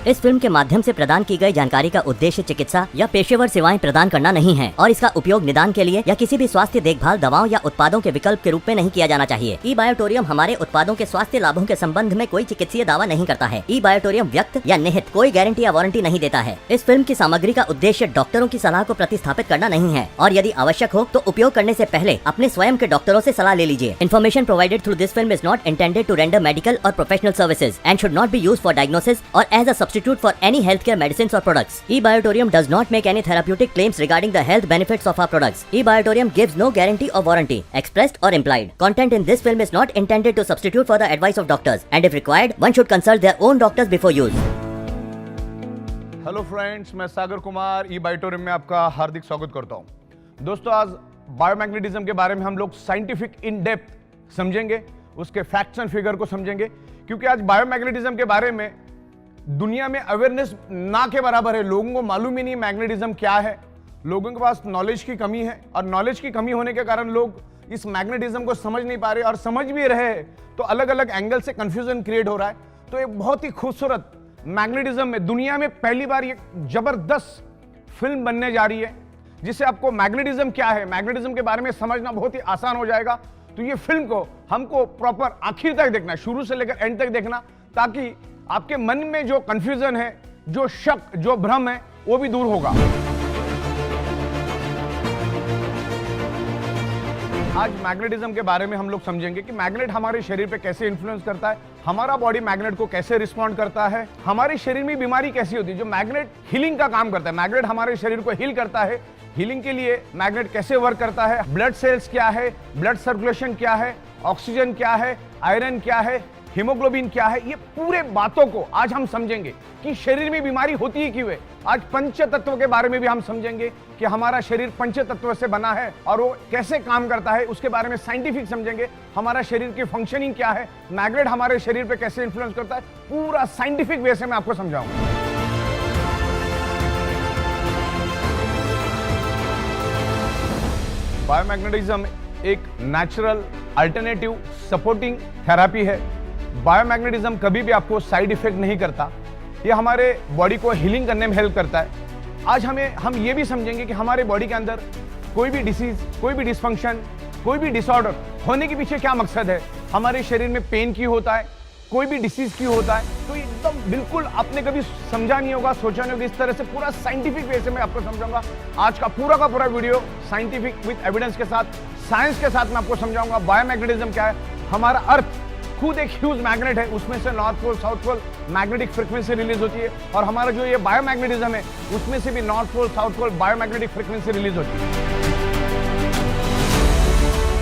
इस फिल्म के माध्यम से प्रदान की गई जानकारी का उद्देश्य चिकित्सा या पेशेवर सेवाएं प्रदान करना नहीं है और इसका उपयोग निदान के लिए या किसी भी स्वास्थ्य देखभाल दवाओं या उत्पादों के विकल्प के रूप में नहीं किया जाना चाहिए। ई बायोटोरियम हमारे उत्पादों के स्वास्थ्य लाभों के संबंध में कोई चिकित्सीय दावा नहीं करता है। ई बायोटोरियम व्यक्त या निहित कोई गारंटी या वारंटी नहीं देता है। इस फिल्म की सामग्री का उद्देश्य डॉक्टरों की सलाह को प्रतिस्थापित करना नहीं है और यदि आवश्यक हो तो उपयोग करने से पहले अपने स्वयं के डॉक्टरों से सलाह ले लीजिए। Information provided through this film is not intended to render medical और professional services and should not be used for diagnosis और as a substitute for any healthcare medicines or products. E-Biotorium does not make any therapeutic claims regarding the health benefits of our products. E-Biotorium gives no guarantee or warranty, expressed or implied. Content in this film is not intended to substitute for the advice of doctors, and if required, one should consult their own doctors before use. Hello friends, मैं सागर कुमार ई-बायोटोरियम में आपका हार्दिक स्वागत करता हूं। दोस्तों, आज biomagnetism के बारे में हम लोग साइंटिफिक इन डेप्थ समझेंगे, उसके फैक्ट्स एंड फिगर को समझेंगे, क्योंकि आज बायोमैग्नेटिज्म के बारे में दुनिया में अवेयरनेस ना के बराबर है। लोगों को मालूम ही नहीं मैग्नेटिज्म क्या है। लोगों के पास नॉलेज की कमी है और नॉलेज की कमी होने के कारण लोग इस मैग्नेटिज्म को समझ नहीं पा रहे और समझ भी रहे तो अलग अलग एंगल से कंफ्यूजन क्रिएट हो रहा है। तो एक बहुत ही खूबसूरत मैग्नेटिज्म में दुनिया में पहली बार ये जबरदस्त फिल्म बनने जा रही है, जिससे आपको मैग्नेटिज्म क्या है, मैग्नेटिज्म के बारे में समझना बहुत ही आसान हो जाएगा। तो ये फिल्म को हमको प्रॉपर आखिर तक देखना, शुरू से लेकर एंड तक देखना, ताकि आपके मन में जो कंफ्यूजन है, जो शक, जो भ्रम है, वो भी दूर होगा। आज मैग्नेटिज्म के बारे में हम लोग समझेंगे कि मैग्नेट हमारे शरीर पे कैसे इन्फ्लुएंस करता है, हमारा बॉडी मैग्नेट को कैसे रिस्पॉन्ड करता है, हमारे शरीर में बीमारी कैसी होती है। जो मैग्नेट हीलिंग का काम करता है, मैग्नेट हमारे शरीर को हील करता है। हीलिंग के लिए मैग्नेट कैसे वर्क करता है, ब्लड सेल्स क्या है, ब्लड सर्कुलेशन क्या है, ऑक्सीजन क्या है, आयरन क्या है, हीमोग्लोबिन क्या है, ये पूरे बातों को आज हम समझेंगे कि शरीर में बीमारी होती है क्यों है। आज पंच तत्व के बारे में भी हम समझेंगे कि हमारा शरीर पंच तत्व से बना है और वो कैसे काम करता है, उसके बारे में साइंटिफिक समझेंगे। हमारा शरीर की फंक्शनिंग क्या है, मैग्नेट हमारे शरीर पे कैसे इन्फ्लुएंस करता है, पूरा साइंटिफिक वे से मैं आपको समझाऊंगा। बायोमैग्नेटिज्म एक नेचुरल अल्टरनेटिव सपोर्टिंग थेरेपी है। बायोमैग्नेटिज्म कभी भी आपको साइड इफेक्ट नहीं करता, ये हमारे बॉडी को हीलिंग करने में हेल्प करता है। आज हम ये भी समझेंगे कि हमारे बॉडी के अंदर कोई भी डिसीज, कोई भी डिसफंक्शन, कोई भी डिसऑर्डर होने के पीछे क्या मकसद है। हमारे शरीर में पेन क्यों होता है, कोई भी डिसीज क्यों होता है, तो एकदम बिल्कुल आपने कभी समझा नहीं होगा, सोचा नहीं होगा। इस तरह से पूरा साइंटिफिक वे से मैं आपको समझाऊंगा। आज का पूरा वीडियो साइंटिफिक विद एविडेंस के साथ, साइंस के साथ मैं आपको समझाऊंगा बायोमैग्नेटिज्म क्या है। हमारा अर्थ खुद एक ह्यूज मैग्नेट है, उसमें से north pole south pole magnetic frequency release होती है और हमारा जो ये बायोमैग्नेटिज्म है उसमें से भी north pole south pole biomagnetic frequency release होती है।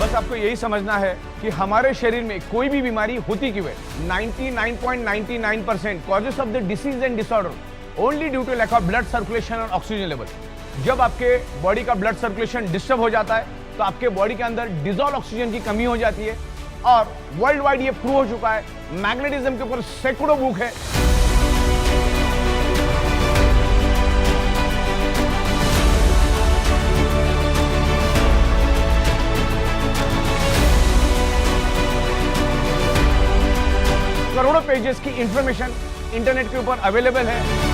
बस आपको यही समझना है कि हमारे शरीर में कोई भी बीमारी होती क्यों है। 99.99% causes of the disease and disorder only due to lack of blood circulation और ऑक्सीजन लेवल। जब आपके बॉडी का ब्लड सर्कुलेशन डिस्टर्ब हो जाता है तो आपके बॉडी के अंदर डिजॉल्व ऑक्सीजन की कमी हो जाती है और वर्ल्ड वाइड ये प्रूव हो चुका है। मैग्नेटिज्म के ऊपर सैकड़ों बुक है। करोड़ों पेजेस की इंफॉर्मेशन इंटरनेट के ऊपर अवेलेबल है।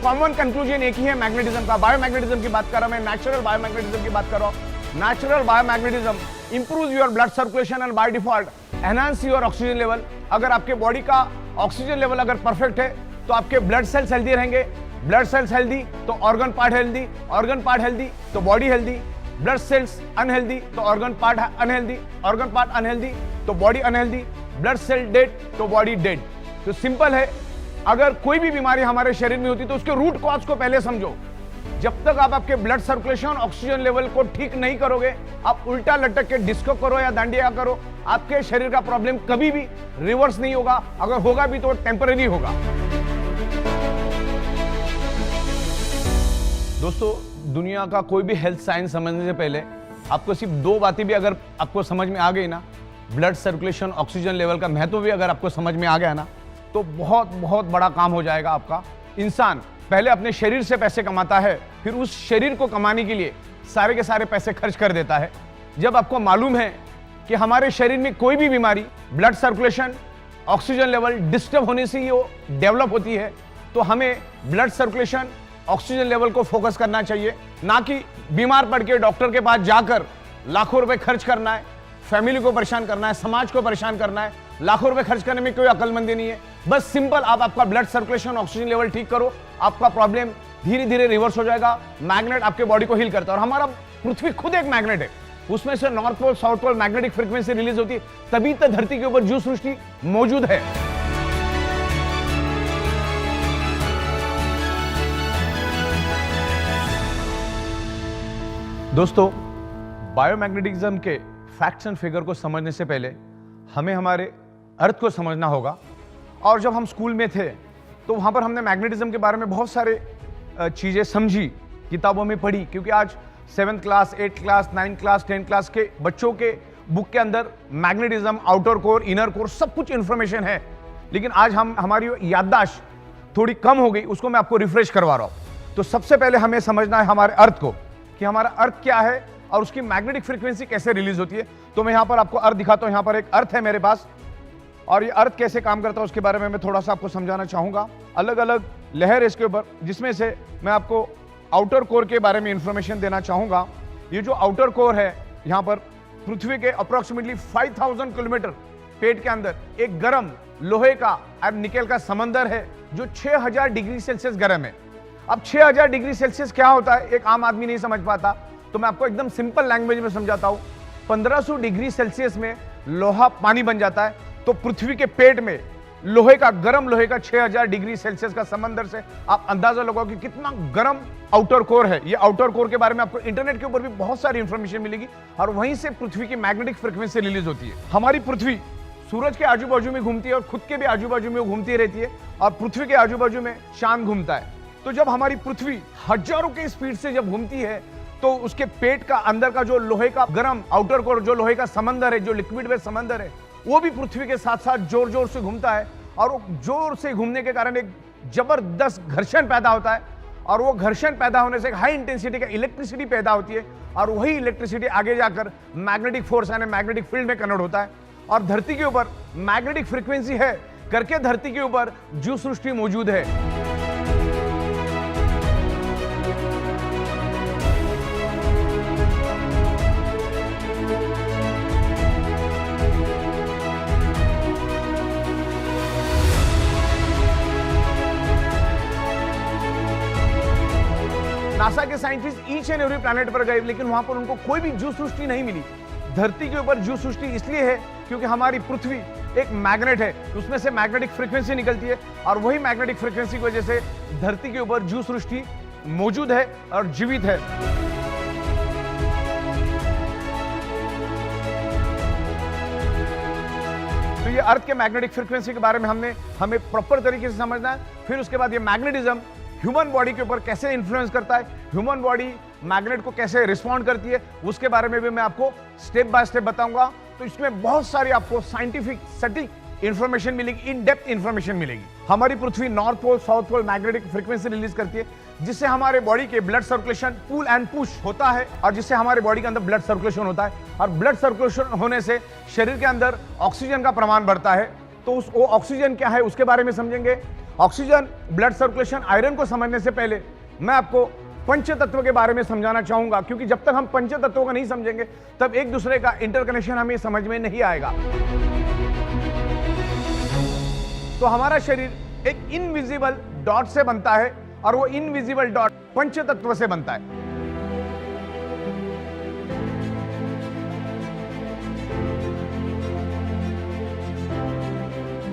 कॉमन कंक्लूजन एक ही है मैग्नेटिज्म का। बायोमैग्नेटिज्म की बात कर रहा हूं मैं, नेचुरल बायोमैग्नेटिज्म की बात कर रहा हूं। Natural biomagnetism improves your blood circulation and by default enhance your oxygen level. अगर आपके बॉडी का ऑक्सीजन लेवल अगर परफेक्ट है तो आपके ब्लड सेल्स हेल्दी रहेंगे, ब्लड सेल्स हेल्दी तो organ part healthy, organ part healthy तो body healthy, blood cells unhealthy तो organ part unhealthy, organ part unhealthy तो body unhealthy, blood cell dead तो बॉडी डेड। तो सिंपल है, अगर कोई भी बीमारी हमारे शरीर में होती तो उसके रूट कॉज को पहले समझो। जब तक आप आपके ब्लड सर्कुलेशन, ऑक्सीजन लेवल को ठीक नहीं करोगे, आप उल्टा लटक के डिस्को करो या दांडिया करो, आपके शरीर का प्रॉब्लम कभी भी रिवर्स नहीं होगा। अगर होगा भी तो टेम्परेरी होगा। दोस्तों, दुनिया का कोई भी हेल्थ साइंस समझने से पहले आपको सिर्फ दो बातें भी अगर आपको समझ में आ गई ना, ब्लड सर्कुलेशन, ऑक्सीजन लेवल का महत्व भी अगर आपको समझ में आ गया ना, तो बहुत बहुत बड़ा काम हो जाएगा आपका। इंसान पहले अपने शरीर से पैसे कमाता है, फिर उस शरीर को कमाने के लिए सारे के सारे पैसे खर्च कर देता है। जब आपको मालूम है कि हमारे शरीर में कोई भी बीमारी blood circulation, oxygen level disturb होने से ही वो डेवलप होती है, तो हमें ब्लड सर्कुलेशन, ऑक्सीजन लेवल को फोकस करना चाहिए, ना कि बीमार पड़ के डॉक्टर के पास जाकर लाखों रुपए खर्च करना है, फैमिली को परेशान करना है, समाज को परेशान करना है। लाखों रुपए खर्च करने में कोई अक्लमंदी नहीं है। बस सिंपल आप आपका ब्लड सर्कुलेशन, ऑक्सीजन लेवल ठीक करो, आपका प्रॉब्लम धीरे धीरे रिवर्स हो जाएगा। मैग्नेट आपके बॉडी को हील करता है, और हमारा पृथ्वी खुद एक मैग्नेट है। उसमें से north pole, south pole magnetic frequency release होती है, तभी तो धरती के ऊपर जीव सृष्टि मौजूद है। दोस्तों, बायोमैग्नेटिज्म के फैक्ट्स एंड फिगर को समझने से पहले हमें हमारे अर्थ को समझना होगा। और जब हम स्कूल में थे तो वहां पर हमने मैग्नेटिज्म के बारे में बहुत सारे चीजें समझी, किताबों में पढ़ी, क्योंकि आज 7th class, 8th class, 9th class, 10th class के बच्चों के बुक के अंदर magnetism, outer core, inner core सब कुछ इंफॉर्मेशन है। लेकिन आज हमारी याददाश्त थोड़ी कम हो गई, उसको मैं आपको रिफ्रेश करवा रहा हूं। तो सबसे पहले हमें समझना है हमारे अर्थ को, कि हमारा अर्थ क्या है और उसकी मैग्नेटिक फ्रीक्वेंसी कैसे रिलीज होती है। तो मैं यहां पर आपको अर्थ दिखाता हूं। यहां पर एक अर्थ है मेरे पास, और ये अर्थ कैसे काम करता है उसके बारे में मैं थोड़ा सा आपको समझाना चाहूंगा। अलग अलग लहर इसके ऊपर, जिसमें से मैं आपको आउटर कोर के बारे में इंफॉर्मेशन देना चाहूंगा। ये जो आउटर कोर है, यहां पर पृथ्वी के अप्रोक्सीमेटली 5000 किलोमीटर पेट के अंदर एक गर्म लोहे का और निकेल का समंदर है, जो 6000 डिग्री सेल्सियस गर्म है। अब 6000 डिग्री सेल्सियस क्या होता है, एक आम आदमी नहीं समझ पाता, तो मैं आपको एकदम सिंपल लैंग्वेज में समझाता हूं। 1500 डिग्री सेल्सियस में लोहा पानी बन जाता है, तो पृथ्वी के पेट में लोहे का, गर्म लोहे का 6000 डिग्री सेल्सियस का समंदर से आप अंदाजा लगाओ कि कितना गर्म आउटर कोर है। ये आउटर कोर के बारे में आपको इंटरनेट के ऊपर भी बहुत सारी इंफॉर्मेशन मिलेगी, और वहीं से पृथ्वी की मैग्नेटिक फ्रीक्वेंसी रिलीज होती है। हमारी पृथ्वी सूरज के आजू बाजू में घूमती है, और खुद के भी आजू बाजू में वो घूमती रहती है, और पृथ्वी के आजू बाजू में चांद घूमता है। तो जब हमारी पृथ्वी हजारों की स्पीड से जब घूमती है, तो उसके पेट का अंदर का जो लोहे का गर्म आउटर कोर, जो लोहे का समंदर है, जो लिक्विड में समंदर है, वो भी पृथ्वी के साथ साथ जोर जोर से घूमता है, और वो जोर से घूमने के कारण एक जबरदस्त घर्षण पैदा होता है, और वो घर्षण पैदा होने से एक हाई इंटेंसिटी का इलेक्ट्रिसिटी पैदा होती है, और वही इलेक्ट्रिसिटी आगे जाकर मैग्नेटिक फोर्स यानी मैग्नेटिक फील्ड में कन्वर्ट होता है। और धरती के ऊपर मैग्नेटिक फ्रीक्वेंसी है करके धरती के ऊपर जीव सृष्टि मौजूद है। नासा के scientist each and every planet पर गए, लेकिन वहां पर उनको कोई भी जीव सृष्टि नहीं मिली। धरती के ऊपर जीव सृष्टि इसलिए है क्योंकि हमारी पृथ्वी एक मैग्नेट है, उसमें से मैग्नेटिक फ्रीक्वेंसी निकलती है, और वही मैग्नेटिक फ्रीक्वेंसी की वजह से धरती के ऊपर जीव सृष्टि मौजूद है और जीवित है। तो ये अर्थ के मैग्नेटिक फ्रीक्वेंसी के बारे में हमें प्रॉपर तरीके से समझना है। फिर उसके बाद ये मैग्नेटिज्म ह्यूमन बॉडी के ऊपर कैसे इन्फ्लुएंस करता है, ह्यूमन बॉडी मैग्नेट को कैसे रिस्पॉन्ड करती है, उसके बारे में भी मैं आपको स्टेप बाय स्टेप बताऊंगा। तो इसमें बहुत सारी आपको साइंटिफिक सटीक इंफॉर्मेशन मिलेगी, इन डेप्थ इंफॉर्मेशन मिलेगी। हमारी पृथ्वी north pole, south pole magnetic frequency release करती है, जिससे हमारे बॉडी के blood circulation pull and push होता है, और जिससे हमारे बॉडी के अंदर ब्लड सर्कुलेशन होता है, और ब्लड सर्कुलेशन होने से शरीर के अंदर ऑक्सीजन का प्रमाण बढ़ता है। तो वो ऑक्सीजन क्या है उसके बारे में समझेंगे। ऑक्सीजन, ब्लड सर्कुलेशन, आयरन को समझने से पहले मैं आपको पंच तत्व के बारे में समझाना चाहूंगा, क्योंकि जब तक हम पंच तत्वों को नहीं समझेंगे तब एक दूसरे का इंटरकनेक्शन हमें समझ में नहीं आएगा। तो हमारा शरीर एक इनविजिबल डॉट से बनता है, और वो इनविजिबल डॉट पंच तत्व से बनता है।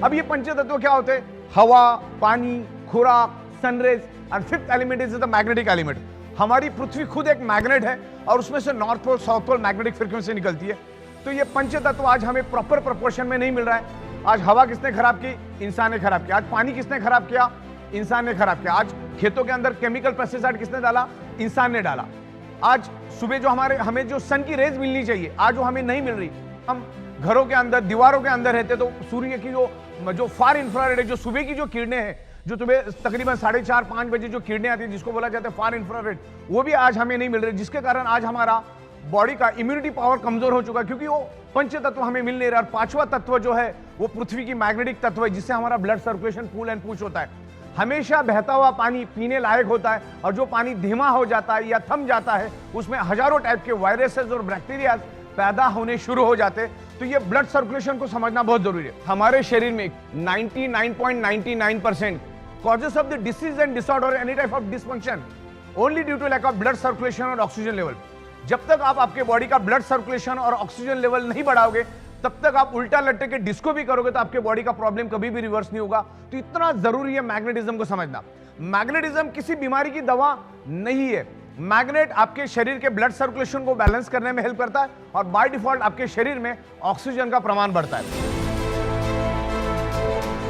अब ये पंच तत्व क्या होते हैं? हवा, पानी, खुराक, sunrays, and fifth element is the magnetic element. हमारी पृथ्वी खुद एक मैग्नेट है, और उसमें से north pole, south pole magnetic frequency निकलती है। तो ये पंच तत्व आज हमें प्रॉपर प्रोपोर्शन में नहीं मिल रहा है। आज हवा किसने खराब की? इंसान ने खराब किया। आज पानी किसने खराब किया? इंसान ने खराब किया। आज खेतों के अंदर केमिकल पेस्टिसाइड किसने डाला? इंसान ने डाला। आज सुबह जो हमें जो सन की रेज मिलनी चाहिए, आज वो हमें नहीं मिल रही। हम घरों के अंदर, दीवारों के अंदर रहते, तो सूर्य की जो फार इंफ्रारेड, जो सुबह की जो किरणें हैं, जो सुबह तकरीबन 4:30-5 बजे जो किरणें आती है, जिसको बोला जाता है फार इंफ्रारेड, वो भी आज हमें नहीं मिल रहे, जिसके कारण आज हमारा बॉडी का इम्यूनिटी पावर कमजोर हो चुका है, क्योंकि वो पंच तत्व हमें मिल नहीं रहा। और पांचवा तत्व जो है वो पृथ्वी की मैग्नेटिक तत्व है, जिससे हमारा blood circulation pull and push होता है। हमेशा बहता हुआ पानी पीने लायक होता है, और जो पानी धीमा हो जाता है या थम जाता है, उसमें हजारों टाइप के वायरसेस और बैक्टीरिया पैदा होने शुरू हो जाते हैं। तो ये ब्लड सर्कुलेशन को समझना बहुत जरूरी है। हमारे शरीर में 99.99% causes of the disease and disorder, any type of dysfunction, only due to lack of blood circulation और ऑक्सीजन लेवल। जब तक आप आपके बॉडी का ब्लड सर्कुलेशन और ऑक्सीजन लेवल नहीं बढ़ाओगे, तब तक आप उल्टा लटक के डिस्को भी करोगे तो आपके बॉडी का प्रॉब्लम कभी भी रिवर्स नहीं होगा। तो इतना जरूरी है मैग्नेटिज्म को समझना। मैग्नेटिज्म किसी बीमारी की दवा नहीं है। मैग्नेट आपके शरीर के ब्लड सर्कुलेशन को बैलेंस करने में हेल्प करता है, और बाय डिफॉल्ट आपके शरीर में ऑक्सीजन का प्रमाण बढ़ता है।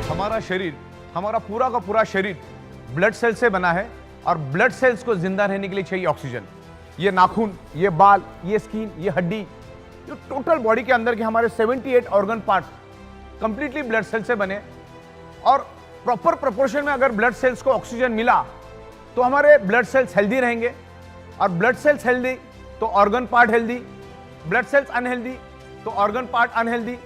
हमारा शरीर, हमारा पूरा का पूरा शरीर ब्लड सेल से बना है, और ब्लड सेल्स को जिंदा रहने के लिए चाहिए ऑक्सीजन। ये नाखून, ये बाल, ये स्किन, ये हड्डी, जो टोटल बॉडी के अंदर के हमारे 78 organ parts completely blood cell से बने, और प्रॉपर प्रोपोर्शन में अगर ब्लड सेल्स को ऑक्सीजन मिला तो हमारे ब्लड सेल्स हेल्दी रहेंगे, और ब्लड सेल्स हेल्दी तो organ part healthy, blood cells unhealthy तो organ part unhealthy,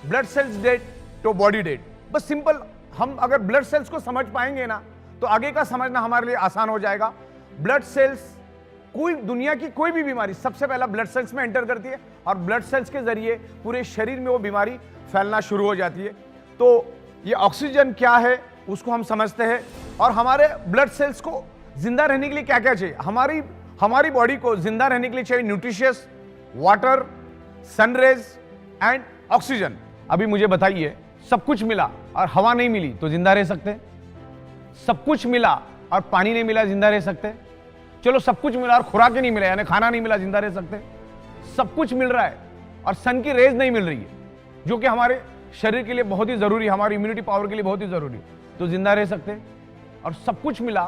blood cells dead तो बॉडी डेड। बस सिंपल, हम अगर ब्लड सेल्स को समझ पाएंगे ना, तो आगे का समझना हमारे लिए आसान हो जाएगा। ब्लड सेल्स, कोई दुनिया की कोई भी बीमारी सबसे पहला ब्लड सेल्स में एंटर करती है, और ब्लड सेल्स के जरिए पूरे शरीर में वो बीमारी फैलना शुरू हो जाती है। तो ये ऑक्सीजन क्या है उसको हम समझते हैं, और हमारे ब्लड सेल्स को जिंदा रहने के लिए क्या क्या चाहिए। हमारी बॉडी को जिंदा रहने के लिए चाहिए nutritious, water, sun rays and oxygen. अभी मुझे बताइए, सब कुछ मिला और हवा नहीं मिली तो जिंदा रह सकते? सब कुछ मिला और पानी नहीं मिला, जिंदा रह सकते? चलो, सब कुछ मिला और खुराक ही नहीं मिला, यानी खाना नहीं मिला, जिंदा रह सकते? सब कुछ मिल रहा है और सन की रेज नहीं मिल रही है, जो कि हमारे शरीर के लिए बहुत ही जरूरी है, हमारी इम्यूनिटी पावर के लिए बहुत ही जरूरी है, तो जिंदा रह सकते? और सब कुछ मिला,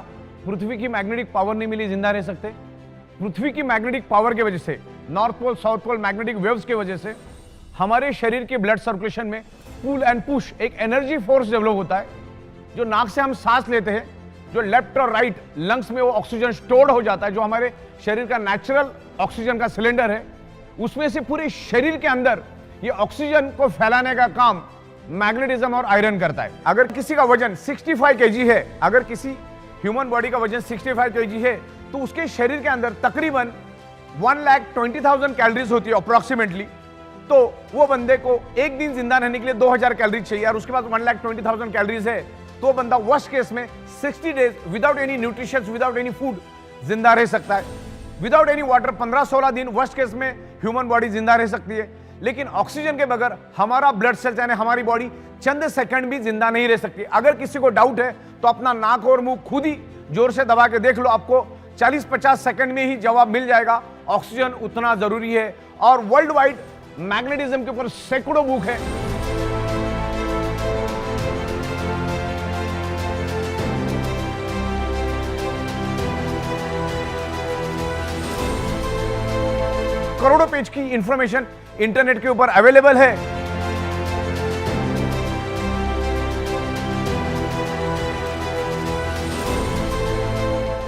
पृथ्वी की मैग्नेटिक पावर नहीं मिली, जिंदा रह सकते? पृथ्वी की मैग्नेटिक पावर की वजह से, north pole south pole magnetic waves की वजह से हमारे शरीर के ब्लड सर्कुलेशन में पुल एंड पुश एक एनर्जी फोर्स डेवलप होता है। जो नाक से हम सांस लेते हैं, जो लेफ्ट और राइट लंग्स में वो ऑक्सीजन स्टोर्ड हो जाता है, जो हमारे शरीर का नेचुरल ऑक्सीजन का सिलेंडर है, उसमें से पूरे शरीर के अंदर ये ऑक्सीजन को फैलाने का काम मैग्नेटिज्म और आयरन करता है। अगर किसी का वजन 65 kg है, अगर किसी ह्यूमन बॉडी का वजन 65 kg है, तो उसके शरीर के अंदर तकरीबन 1,20,000 कैलोरीज होती है अप्रोक्सीमेटली। तो वो बंदे को एक दिन जिंदा रहने के लिए 2000 कैलोरी चाहिए, और उसके बाद 1,20,000 कैलोरीज है, तो बंदा वर्स्ट केस में 60 days without any nutrition, without any food जिंदा रह सकता है। विदाउट एनी वाटर 15-16 दिन वर्स्ट केस में ह्यूमन बॉडी जिंदा रह सकती है। लेकिन ऑक्सीजन के बगैर हमारा ब्लड सेल्स यानी हमारी बॉडी चंद सेकंड भी जिंदा नहीं रह सकती। अगर किसी को डाउट है तो अपना नाक और मुंह खुद ही जोर से दबा के देख लो, आपको 40-50 सेकंड में ही जवाब मिल जाएगा। ऑक्सीजन उतना जरूरी है, और वर्ल्ड वाइड मैग्नेटिज्म के ऊपर सैकड़ों बुक है। करोड़ों पेज की इंफॉर्मेशन इंटरनेट के ऊपर अवेलेबल है।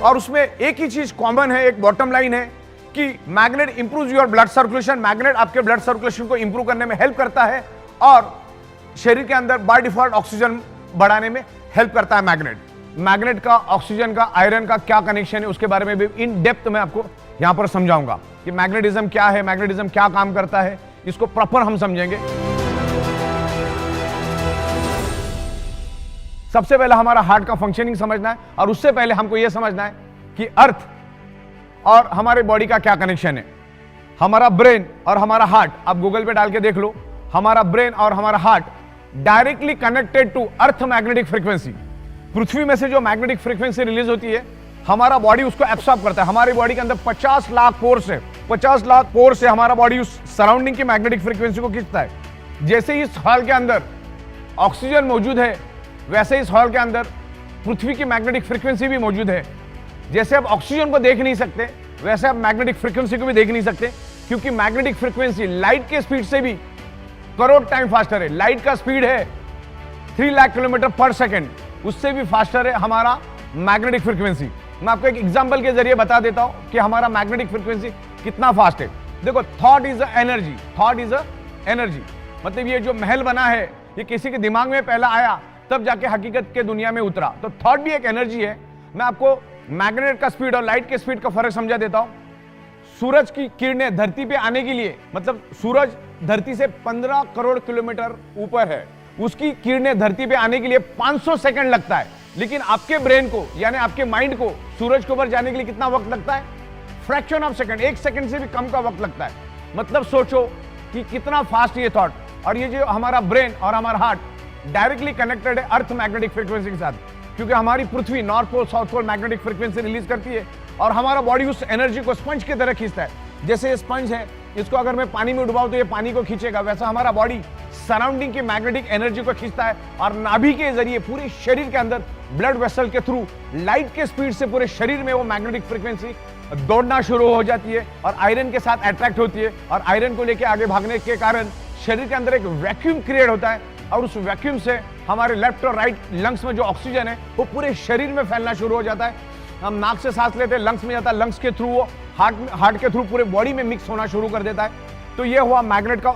और उसमें एक ही चीज कॉमन है, एक बॉटम लाइन है कि magnet improves your blood circulation. Magnet आपके ब्लड सर्कुलेशन को इंप्रूव करने में हेल्प करता है, और शरीर के अंदर बाय डिफॉल्ट ऑक्सीजन बढ़ाने में हेल्प करता है मैग्नेट का ऑक्सीजन का, आयरन का क्या कनेक्शन है, उसके बारे में भी इन डेप्थ में आपको यहां पर समझाऊंगा कि मैग्नेटिज्म क्या है, मैग्नेटिज्म क्या काम करता है, इसको प्रॉपर हम समझेंगे। सबसे पहले हमारा हार्ट का फंक्शनिंग समझना है, और उससे पहले हमको यह समझना है कि अर्थ और हमारे बॉडी का क्या कनेक्शन है। हमारा ब्रेन और हमारा हार्ट, आप गूगल पे डाल के देख लो, हमारा ब्रेन और हमारा heart directly connected to earth magnetic frequency. पृथ्वी में से जो मैग्नेटिक फ्रीक्वेंसी रिलीज होती है, हमारा बॉडी उसको एब्सॉर्ब करता है। हमारी बॉडी के अंदर 50 लाख पोर्स है, 50 लाख पोर्स से हमारा बॉडी उस सराउंडिंग की मैग्नेटिक फ्रीक्वेंसी को खींचता है। जैसे ही इस हॉल के अंदर ऑक्सीजन मौजूद है, वैसे इस हॉल के अंदर पृथ्वी की मैग्नेटिक फ्रीक्वेंसी भी मौजूद है। जैसे आप ऑक्सीजन को देख नहीं सकते, वैसे आप मैग्नेटिक फ्रीक्वेंसी को भी देख नहीं सकते, क्योंकि मैग्नेटिक फ्रीक्वेंसी लाइट के स्पीड से भी करोड़ टाइम फास्टर है। लाइट का स्पीड है 3 लाख किलोमीटर पर सेकेंड, उससे भी फास्टर है हमारा मैग्नेटिक फ्रीक्वेंसी। मैं आपको एक एग्जांपल के जरिए बता देता हूं कि हमारा मैग्नेटिक फ्रीक्वेंसी कितना फास्ट है। देखो, thought is a energy, thought is a energy. मतलब ये जो महल बना है ये किसी के दिमाग में पहला आया तब जाके हकीकत के दुनिया में उतरा। तो थॉट भी एक एनर्जी है। मैं आपको मैग्नेट का स्पीड और लाइट के स्पीड का फर्क समझा देता हूं। सूरज की किरणें धरती पे आने के लिए, मतलब सूरज धरती से 15 करोड़ किलोमीटर ऊपर है, उसकी किरणें धरती पे आने के लिए 500 सेकंड लगता है। लेकिन आपके ब्रेन को यानी आपके माइंड को सूरज के ऊपर जाने के लिए कितना वक्त लगता है? फ्रैक्शन ऑफ सेकंड, 1 सेकंड से भी कम का वक्त लगता है। मतलब सोचो कि कितना फास्ट ये थॉट। और ये जो हमारा ब्रेन और हमारा हार्ट डायरेक्टली कनेक्टेड है अर्थ मैग्नेटिक फ्रीक्वेंसी के साथ, क्योंकि हमारी पृथ्वी north pole south pole magnetic frequency release करती है और हमारा बॉडी उस एनर्जी को स्पंज की तरह खींचता है। जैसे ये स्पंज है, इसको अगर मैं पानी में डुबाऊं तो ये पानी को खींचेगा, वैसा हमारा बॉडी सराउंडिंग की मैग्नेटिक एनर्जी को खींचता है और नाभि के जरिए पूरे शरीर के अंदर ब्लड वेसल के थ्रू लाइट के स्पीड से पूरे शरीर में वो मैग्नेटिक फ्रीक्वेंसी दौड़ना शुरू हो जाती है और आयरन के साथ अट्रैक्ट होती है और आयरन को लेकर आगे भागने के कारण शरीर के अंदर एक वैक्यूम क्रिएट होता है और उस वैक्यूम से हमारे लेफ्ट और राइट लंग्स में जो ऑक्सीजन है वो पूरे शरीर में फैलना शुरू हो जाता है। हम नाक से सांस लेते हैं, लंग्स में जाता है, लंग्स के थ्रू वो हार्ट के थ्रू पूरे बॉडी में मिक्स होना शुरू कर देता है। तो ये हुआ मैग्नेट का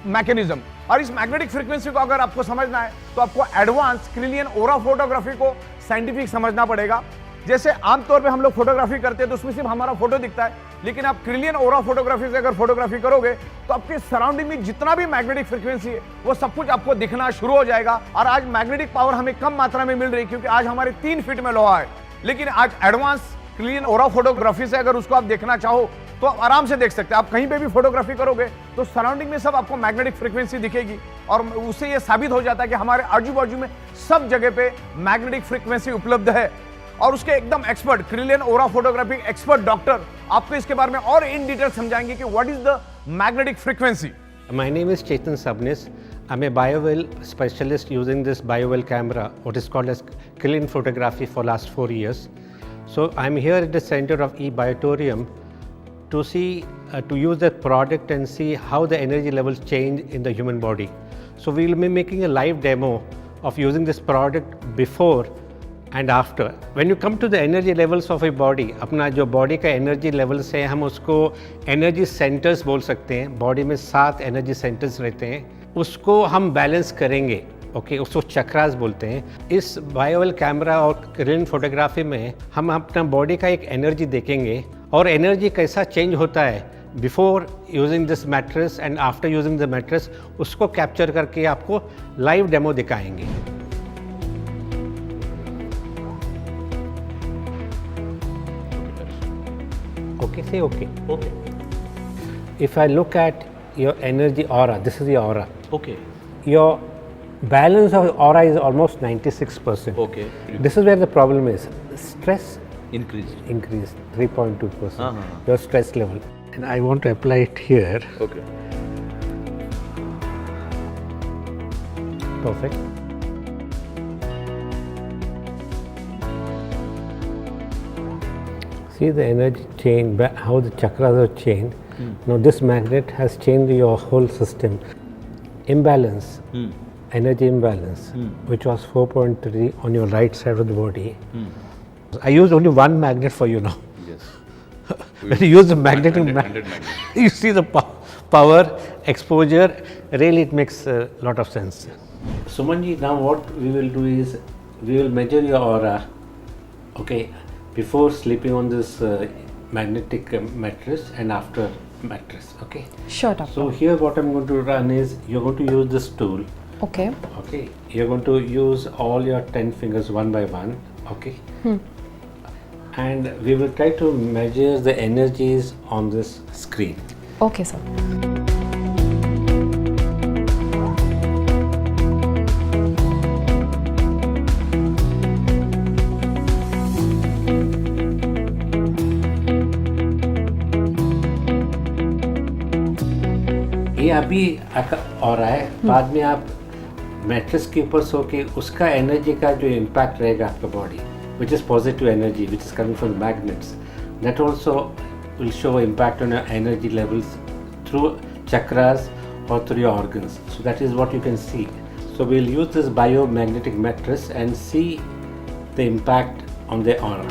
मैकेनिज्म। और इस मैग्नेटिक फ्रीक्वेंसी को अगर आपको समझना है तो आपको एडवांस क्रिलियन ओरा फोटोग्राफी को साइंटिफिक समझना पड़ेगा। जैसे आमतौर पे हम लोग फोटोग्राफी करते हैं तो उसमें सिर्फ हमारा फोटो दिखता है, लेकिन आप क्रिलियन ओरा फोटोग्राफी से अगर फोटोग्राफी करोगे तो आपके सराउंडिंग में जितना भी मैग्नेटिक फ्रीक्वेंसी है वो सब कुछ आपको दिखना शुरू हो जाएगा। और आज मैग्नेटिक पावर हमें कम मात्रा में मिल रही है क्योंकि आज हमारे 3 फीट में लोहा है, लेकिन आज एडवांस क्रिलियन ओरा फोटोग्राफी से अगर उसको आप देखना चाहो तो आप आराम से देख सकते हैं। आप कहीं पे भी फोटोग्राफी करोगे तो सराउंडिंग में सब आपको मैग्नेटिक फ्रीक्वेंसी दिखेगी और उससे ये साबित हो जाता है कि हमारे आजू बाजू में सब जगह पे मैग्नेटिक फ्रीक्वेंसी उपलब्ध है। और उसके एकदम एक्सपर्ट क्रिलियन ओरा फोटोग्राफी एक्सपर्ट डॉक्टर आपको इसके बारे में और इन डिटेल समझाएंगे कि what is the magnetic frequency. My name is Chetan Sabnis. I'm a biowell specialist using this biowell camera, what is called as Krillin photography for last 4 years. So I'm here at the center of eBiotorium to see, to use that product and see how the energy levels change in the human body. So we'll be making a live demo of using this product before and after. When you come to the energy levels of a body, अपना जो body का energy levels है हम उसको energy centers बोल सकते हैं। body में 7 energy centers रहते हैं, उसको हम balance करेंगे, ओके, उसको चक्रास बोलते हैं। इस बायोवेल कैमरा और क्रिलिन फोटोग्राफी में हम अपना बॉडी का एक एनर्जी देखेंगे और एनर्जी कैसा चेंज होता है before using this mattress and after using the mattress, उसको कैप्चर करके आपको लाइव डेमो दिखाएंगे। Okay, say okay. Okay. If I look at your energy aura, this is your aura. Okay. Your balance of aura is almost 96%. Okay. This is where the problem is. Stress Increased. increased 3.2%. Uh-huh. Your stress level. And I want to apply it here. Okay. Perfect. See the energy change, how the chakras are changed. Now this magnet has changed your whole system. Imbalance, energy imbalance, which was 4.3 on your right side of the body. I used only one magnet for you now. Yes. When you use the magnetic 100 magnet. you see the power, exposure, really it makes a lot of sense. Sumanji, now what we will do is, we will measure your aura, okay, before sleeping on this magnetic mattress and after mattress, okay. Sure, doctor. So here what I'm going to run is, you're going to use this tool, Okay. okay. You're going to use all your 10 fingers one by one, okay. And we will try to measure the energies on this screen. Okay, sir. ये अभी और है, बाद में आप mattress के ऊपर सो के उसका एनर्जी का जो इम्पैक्ट रहेगा आपका body, which is positive energy which is coming from magnets, that also will show impact on your energy levels through chakras or through your organs. So that is what you can see. So we'll use this biomagnetic mattress and see the impact on the aura.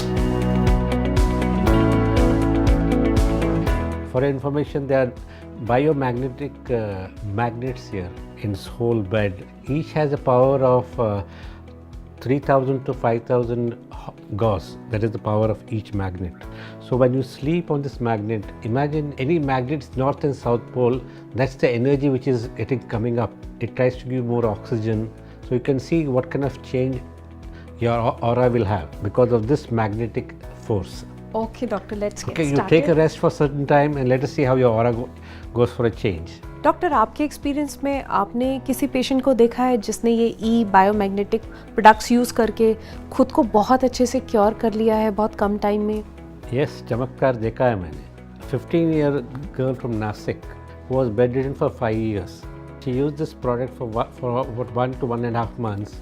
For your information, there are biomagnetic magnets here in this whole bed. Each has a power of 3000 to 5000 gauss. That is the power of each magnet. So when you sleep on this magnet, imagine any magnet's north and south pole, that's the energy which is coming up. It tries to give more oxygen. So you can see what kind of change your aura will have because of this magnetic force. Okay, doctor, let's get Okay, you started. take a rest for a certain time and let us see how your aura goes for a change. Doctor, आपके experience में आपने किसी patient को देखा है जिसने ये ई biomagnetic products use करके खुद को बहुत अच्छे से क्योर कर लिया है बहुत कम टाइम में? Yes, चमत्कार देखा है मैंने. 15-year girl from Nasik who was bedridden for 5 years. She used this product for about 1 to 1.5 months.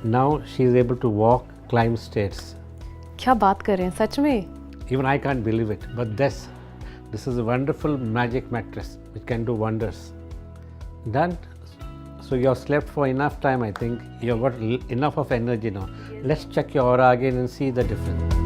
Now she is able to walk, climb stairs. क्या बात कर रहे हैं, सच में? Even I can't believe it, but this is a wonderful magic mattress which can do wonders. Done. So you have slept for enough time, I think. You have got enough of energy now. Let's check your aura again and see the difference.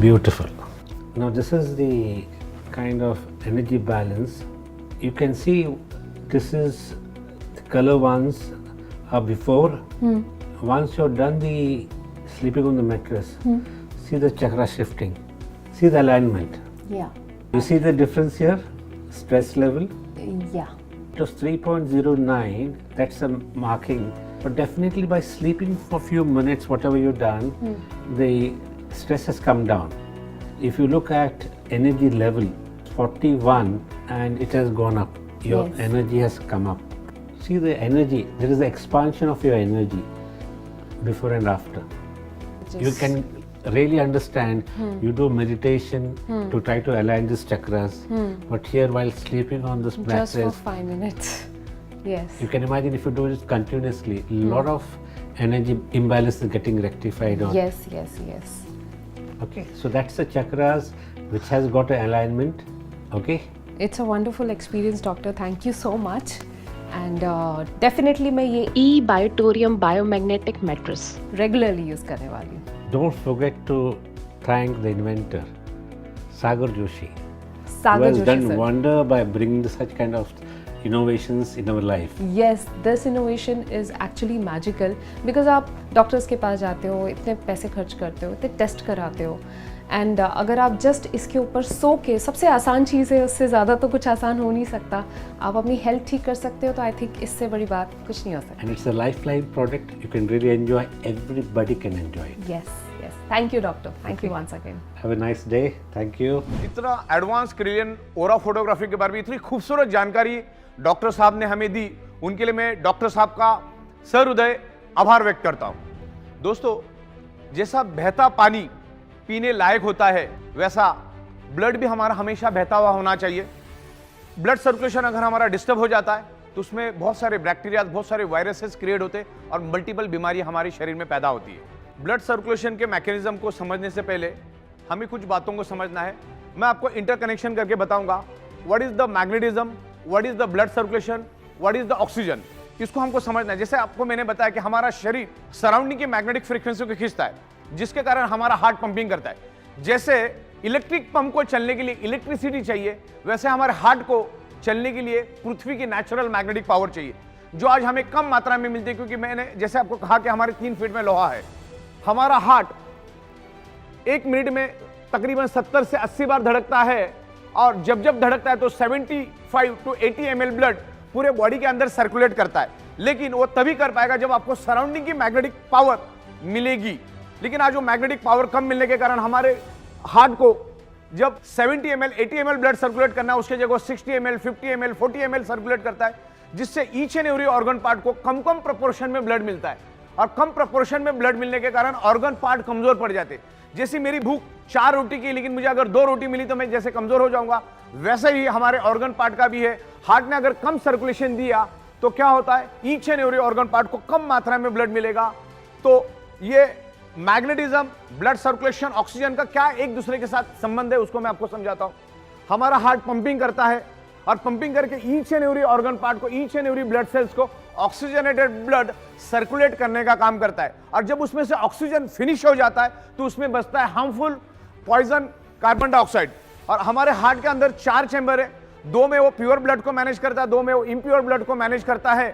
Beautiful. Now this is the kind of energy balance. You can see this is the color ones are before. Once you're done the sleeping on the mattress, see the chakra shifting. See the alignment. Yeah. You see the difference here? Stress level. Yeah. It was 3.09, that's a marking. But definitely by sleeping for a few minutes, whatever you've done, the stress has come down. If you look at energy level, 41 and it has gone up. Your Yes. energy has come up. See the energy, there is the expansion of your energy before and after. You can really understand, you do meditation to try to align these chakras, but here while sleeping on this Just for mattress, 5 minutes. Yes. you can imagine if you do it continuously, a lot of energy imbalance is getting rectified on. Yes, yes, yes. Okay, so that's the chakras which has got an alignment. Okay, It's a wonderful experience, doctor. Thank you so much. And definitely मैं ये e-Biotorium biomagnetic mattress regularly use करने वाली हूँ. don't forget to thank the inventor, Sagar Joshi, who Sagar has Joshi done sir. wonder by bringing such kind of innovations in our life. Yes, this innovation is actually magical because आप doctors के पास जाते हो, इतने पैसे खर्च करते हो, इतने टेस्ट कराते हो एंड अगर आप जस्ट इसके ऊपर सो के, सबसे आसान चीज़ है, उससे ज़्यादा तो कुछ आसान हो नहीं सकता, आप अपनी हेल्थ ठीक कर सकते हो, तो आई थिंक इससे बड़ी बात कुछ नहीं हो सकती. And it's a lifeline product, you can really enjoy, everybody can enjoy it. Yes, yes. Thank you, doctor. Thank you once again. Have a nice day, thank you. इतना एडवांस क्रिलियन ओरा photography के बारे में इतनी खूबसूरत जानकारी doctor साहब ने हमें दी, उनके लिए मैं डॉक्टर साहब का सहृदय आभार व्यक्त करता हूं. दोस्तों, जैसा बहता पानी पीने लायक होता है, वैसा ब्लड भी हमारा हमेशा बहता हुआ होना चाहिए. ब्लड सर्कुलेशन अगर हमारा डिस्टर्ब हो जाता है तो उसमें बहुत सारे बैक्टीरिया, बहुत सारे वायरसेस क्रिएट होते हैं और मल्टीपल बीमारी हमारे शरीर में पैदा होती है. ब्लड सर्कुलेशन के मैकेनिज्म को समझने से पहले हमें कुछ बातों को समझना है. मैं आपको इंटरकनेक्शन करके बताऊंगा. What is the magnetism, what is the blood circulation, what is the oxygen. इसको हमको समझना है. जैसे आपको मैंने बताया कि हमारा शरीर सराउंडिंग की मैग्नेटिक फ्रीक्वेंसी को खींचता है, जिसके कारण हमारा हार्ट पंपिंग करता है. जैसे इलेक्ट्रिक पंप को चलने के लिए इलेक्ट्रिसिटी चाहिए, वैसे हमारे हार्ट को चलने के लिए पृथ्वी की नेचुरल मैग्नेटिक पावर चाहिए, जो आज हमें कम मात्रा में मिलती है. क्योंकि मैंने जैसे आपको कहा कि हमारे 3 फीट में लोहा है. हमारा हार्ट 1 मिनट में तकरीबन 70 से 80 बार धड़कता है, और जब जब धड़कता है तो 75 टू 80 ml ब्लड पूरे बॉडी के अंदर सर्कुलेट करता है. लेकिन वो तभी कर पाएगा जब आपको सराउंडिंग की मैग्नेटिक पावर मिलेगी. लेकिन आज वो मैग्नेटिक पावर कम मिलने के कारण हमारे हार्ट को जब 70 ml 80 ml ब्लड सर्कुलेट करना है, उसके जगह 60 ml 50 ml 40 ml सर्कुलेट करता है, जिससे each and every organ part को कम कम प्रोपोर्शन में ब्लड मिलता है. और कम प्रोपोर्शन में ब्लड मिलने के कारण ऑर्गन पार्ट कमजोर पड़ जाते हैं. जैसी मेरी भूख 4 रोटी की, लेकिन मुझे अगर 2 रोटी मिली तो मैं जैसे कमजोर हो जाऊंगा, वैसे ही हमारे ऑर्गन पार्ट का भी है। हार्ट ने अगर कम सर्कुलेशन दिया तो क्या होता है, each and every organ part को कम मात्रा में ब्लड मिलेगा। तो ये मैग्नेटिज्म, ब्लड सर्कुलेशन, ऑक्सीजन का क्या एक दूसरे के साथ संबंध है उसको मैं आपको समझाता हूं। हमारा हार्ट पंपिंग करता है और पंपिंग करके each and every organ part को, each and every blood cells को ऑक्सीजनेटेड ब्लड सर्कुलेट करने का काम करता है। और जब उसमें से ऑक्सीजन फिनिश हो जाता है तो उसमें बचता है हार्मफुल पॉइजन कार्बन डाइऑक्साइड। और हमारे हार्ट के अंदर 4 चैम्बर है, 2 में वो प्योर ब्लड को मैनेज करता है, 2 में वो इम्प्योर ब्लड को मैनेज करता है।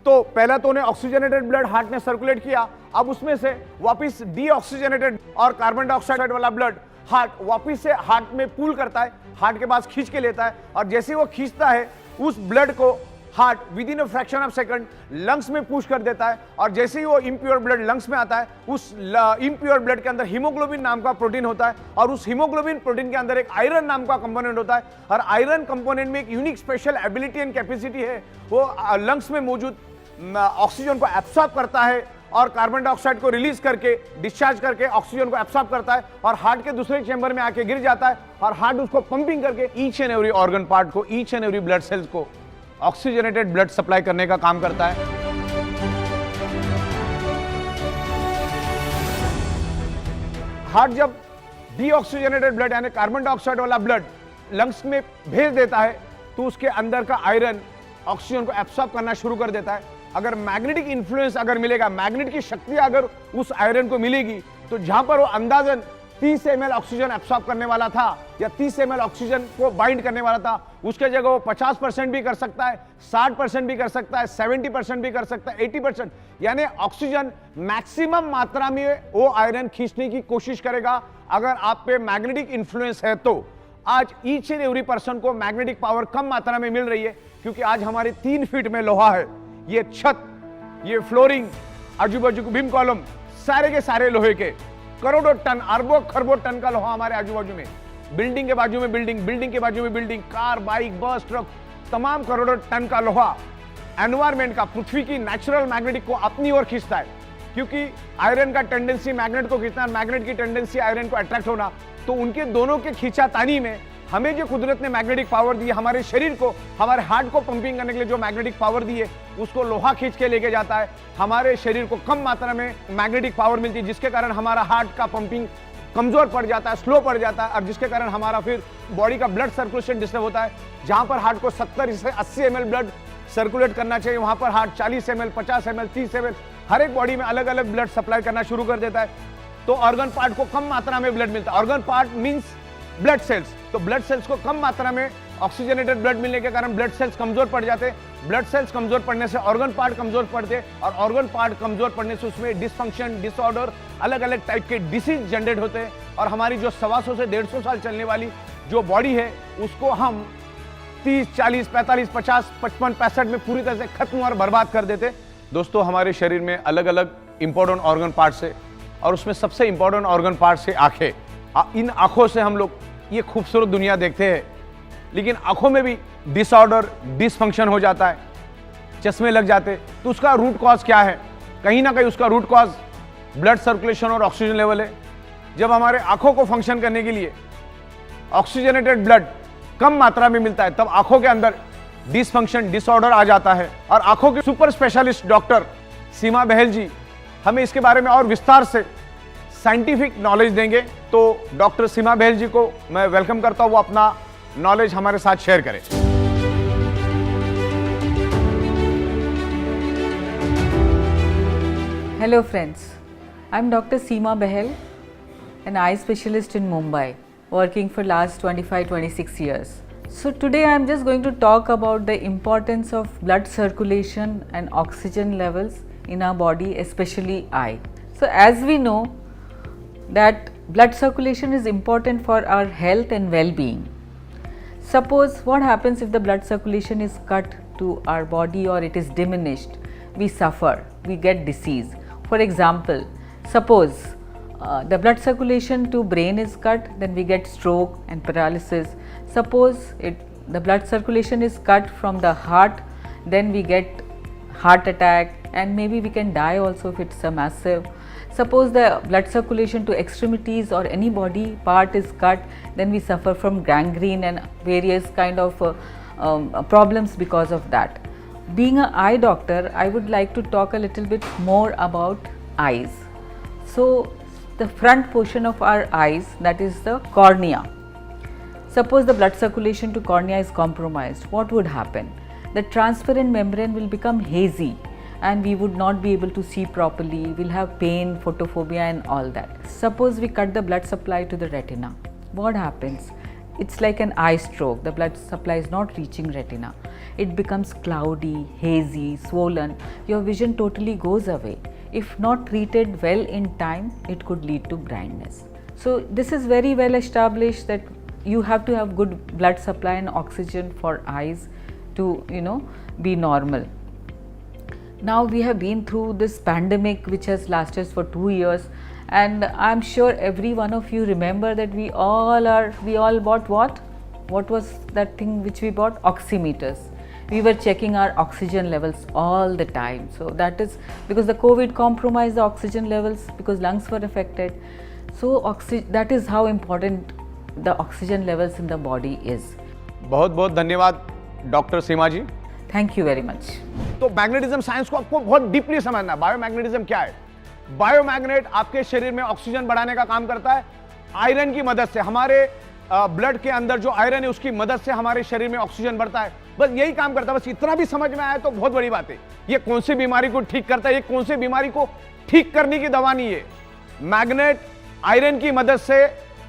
तो पहला तो उन्हें ऑक्सीजनेटेड ब्लड हार्ट ने सर्कुलेट किया, अब उसमें से वापस डीऑक्सीजनेटेड और कार्बन डाइऑक्साइड वाला ब्लड हार्ट वापस से हार्ट में पूल करता है, हार्ट के पास खींच के लेता है। और जैसे ही वो खींचता है उस ब्लड को heart with in a fraction of second lungs में पुश कर देता है। और जैसे ही वो इम्प्योर ब्लड लंग्स में आता है, उस इम्प्योर ब्लड के अंदर हीमोग्लोबिन नाम का प्रोटीन होता है और उस हीमोग्लोबिन प्रोटीन के अंदर एक आयरन नाम का कंपोनेंट होता है। और आयरन कंपोनेंट में एक unique special ability and capacity है, वो लंग्स में मौजूद ऑक्सीजन को एब्सॉर्ब करता है और कार्बन डाइऑक्साइड को रिलीज करके, डिस्चार्ज करके ऑक्सीजन को एब्सॉर्ब करता है और हार्ट के दूसरे चैम्बर में आके गिर जाता है। और हार्ट उसको पंपिंग करके each and every organ part को, each and every blood cells को ऑक्सीजनेटेड ब्लड सप्लाई करने का काम करता है। हार्ट जब डीऑक्सीजनेटेड ब्लड यानी कार्बन डाइऑक्साइड वाला ब्लड लंग्स में भेज देता है तो उसके अंदर का आयरन ऑक्सीजन को एब्सॉर्ब करना शुरू कर देता है। अगर मैग्नेटिक इन्फ्लुएंस अगर मिलेगा, मैग्नेट की शक्ति अगर उस आयरन को मिलेगी, तो जहां पर वो अंदाजन 30 ml ऑक्सीजन एब्सॉर्ब करने वाला था या 30 ml ऑक्सीजन को बाइंड करने वाला था, उसके जगह वो 50% भी कर सकता है, 60% भी कर सकता है, 70% भी कर सकता है, 80%। यानी ऑक्सीजन मैक्सिमम मात्रा में वो आयरन खींचने की कोशिश करेगा अगर आप पे मैग्नेटिक इन्फ्लुएंस है। तो आज ईच एंड एवरी पर्सन को मैग्नेटिक पावर कम मात्रा में मिल रही है क्योंकि आज हमारे 3 फीट में लोहा है। ये छत, ये फ्लोरिंग, आजू बाजू बीम कॉलम, सारे के सारे लोहे के, करोड़ों टन, अरबों खरबों टन का लोहा हमारे आजू बाजू में, बिल्डिंग के बाजू में बिल्डिंग, बिल्डिंग के बाजू में बिल्डिंग, कार, बाइक, बस, ट्रक, तमाम करोड़ों टन का लोहा एनवायरमेंट का, पृथ्वी की नेचुरल मैग्नेटिक को अपनी ओर खींचता है। क्योंकि आयरन का टेंडेंसी मैग्नेट को खींचना, मैग्नेट की टेंडेंसी आयरन को अट्रैक्ट होना, तो उनके दोनों के खींचातानी में हमें जो कुदरत ने मैग्नेटिक पावर दी है, हमारे शरीर को, हमारे हार्ट को पंपिंग करने के लिए जो मैग्नेटिक पावर दी है, उसको लोहा खींच के लेके जाता है। हमारे शरीर को कम मात्रा में मैग्नेटिक पावर मिलती है जिसके कारण हमारा हार्ट का पंपिंग कमजोर पड़ जाता है, स्लो पड़ जाता है और जिसके कारण हमारा फिर बॉडी का ब्लड सर्कुलेशन डिस्टर्ब होता है। जहां पर हार्ट को 70 से 80 ml ब्लड सर्कुलेट करना चाहिए, वहां पर हार्ट 40 ml, 50 ml, 30 ml हर एक बॉडी में अलग अलग ब्लड सप्लाई करना शुरू कर देता है। तो ऑर्गन पार्ट को कम मात्रा में ब्लड मिलता है। Organ part means blood cells. तो ब्लड सेल्स को कम मात्रा में ऑक्सीजनेटेड ब्लड मिलने के कारण ब्लड सेल्स कमजोर पड़ जाते हैं। ब्लड सेल्स कमजोर पड़ने से ऑर्गन पार्ट कमजोर पड़ते हैं और ऑर्गन पार्ट कमजोर पड़ने से उसमें डिसफंक्शन, डिसऑर्डर, अलग अलग टाइप के डिसीज जनरेट होते हैं। और हमारी जो 125 से 150 साल चलने वाली जो बॉडी है उसको हम 30, 40, 45, 50, 55, 65 में पूरी तरह से खत्म और बर्बाद कर देते। दोस्तों, हमारे शरीर में अलग अलग इंपॉर्टेंट ऑर्गन पार्ट्स है और उसमें सबसे इंपॉर्टेंट ऑर्गन पार्ट्स है आंखें। इन आंखों से हम लोग ये खूबसूरत दुनिया देखते हैं, लेकिन आंखों में भी डिसऑर्डर, डिसफंक्शन हो जाता है, चश्मे लग जाते। तो उसका रूट कॉज क्या है? कहीं ना कहीं उसका रूट कॉज ब्लड सर्कुलेशन और ऑक्सीजन लेवल है। जब हमारे आंखों को फंक्शन करने के लिए ऑक्सीजनेटेड ब्लड कम मात्रा में मिलता है, तब आंखों के अंदर डिसफंक्शन, डिसऑर्डर आ जाता है। और आंखों के सुपर स्पेशलिस्ट डॉक्टर सीमा बहल जी हमें इसके बारे में और विस्तार से साइंटिफिक नॉलेज देंगे। तो डॉक्टर सीमा बहल जी को मैं वेलकम करता हूं, वो अपना नॉलेज हमारे साथ शेयर करें। Hello friends, I'm Dr. Seema Bahel, an eye specialist in Mumbai, working for last 25-26 years. So today I'm just going to talk about the importance of blood circulation and oxygen levels in our body, especially eye. So as we know that blood circulation is important for our health and well-being. Suppose what happens if the blood circulation is cut to our body or it is diminished, we suffer, we get disease. For example, suppose the blood circulation to brain is cut, then we get stroke and paralysis. Suppose the blood circulation is cut from the heart, then we get heart attack and maybe we can die also if it's a massive. Suppose the blood circulation to extremities or any body part is cut, then we suffer from gangrene and various kind of problems because of that. Being an eye doctor, I would like to talk a little bit more about eyes. So the front portion of our eyes, that is the cornea. Suppose the blood circulation to cornea is compromised, what would happen? The transparent membrane will become hazy and we would not be able to see properly, we'll have pain, photophobia and all that. Suppose we cut the blood supply to the retina, what happens? It's like an eye stroke, the blood supply is not reaching retina. It becomes cloudy, hazy, swollen, your vision totally goes away. If not treated well in time, it could lead to blindness. So this is very well established that you have to have good blood supply and oxygen for eyes to, be normal. Now we have been through this pandemic which has lasted for 2 years, and I'm sure every one of you remember that we all bought what? What was that thing which we bought? Oximeters. We were checking our oxygen levels all the time. So that is because the COVID compromised the oxygen levels because lungs were affected. So that is how important the oxygen levels in the body is. बहुत बहुत धन्यवाद doctor Seema ji. Thank you very much. तो magnetism science को आपको बहुत deeply समझना है। Biomagnetism क्या है? बायोमैग्नेट आपके शरीर में ऑक्सीजन बढ़ाने का काम करता है आयरन की मदद से। हमारे ब्लड के अंदर जो आयरन है उसकी मदद से हमारे शरीर में ऑक्सीजन बढ़ता है, बस यही काम करता है। बस इतना भी समझ में आया तो बहुत बड़ी बात है। ये कौन सी बीमारी को ठीक करता है, ये कौन सी बीमारी को ठीक करने की दवा नहीं है। मैग्नेट आयरन की मदद से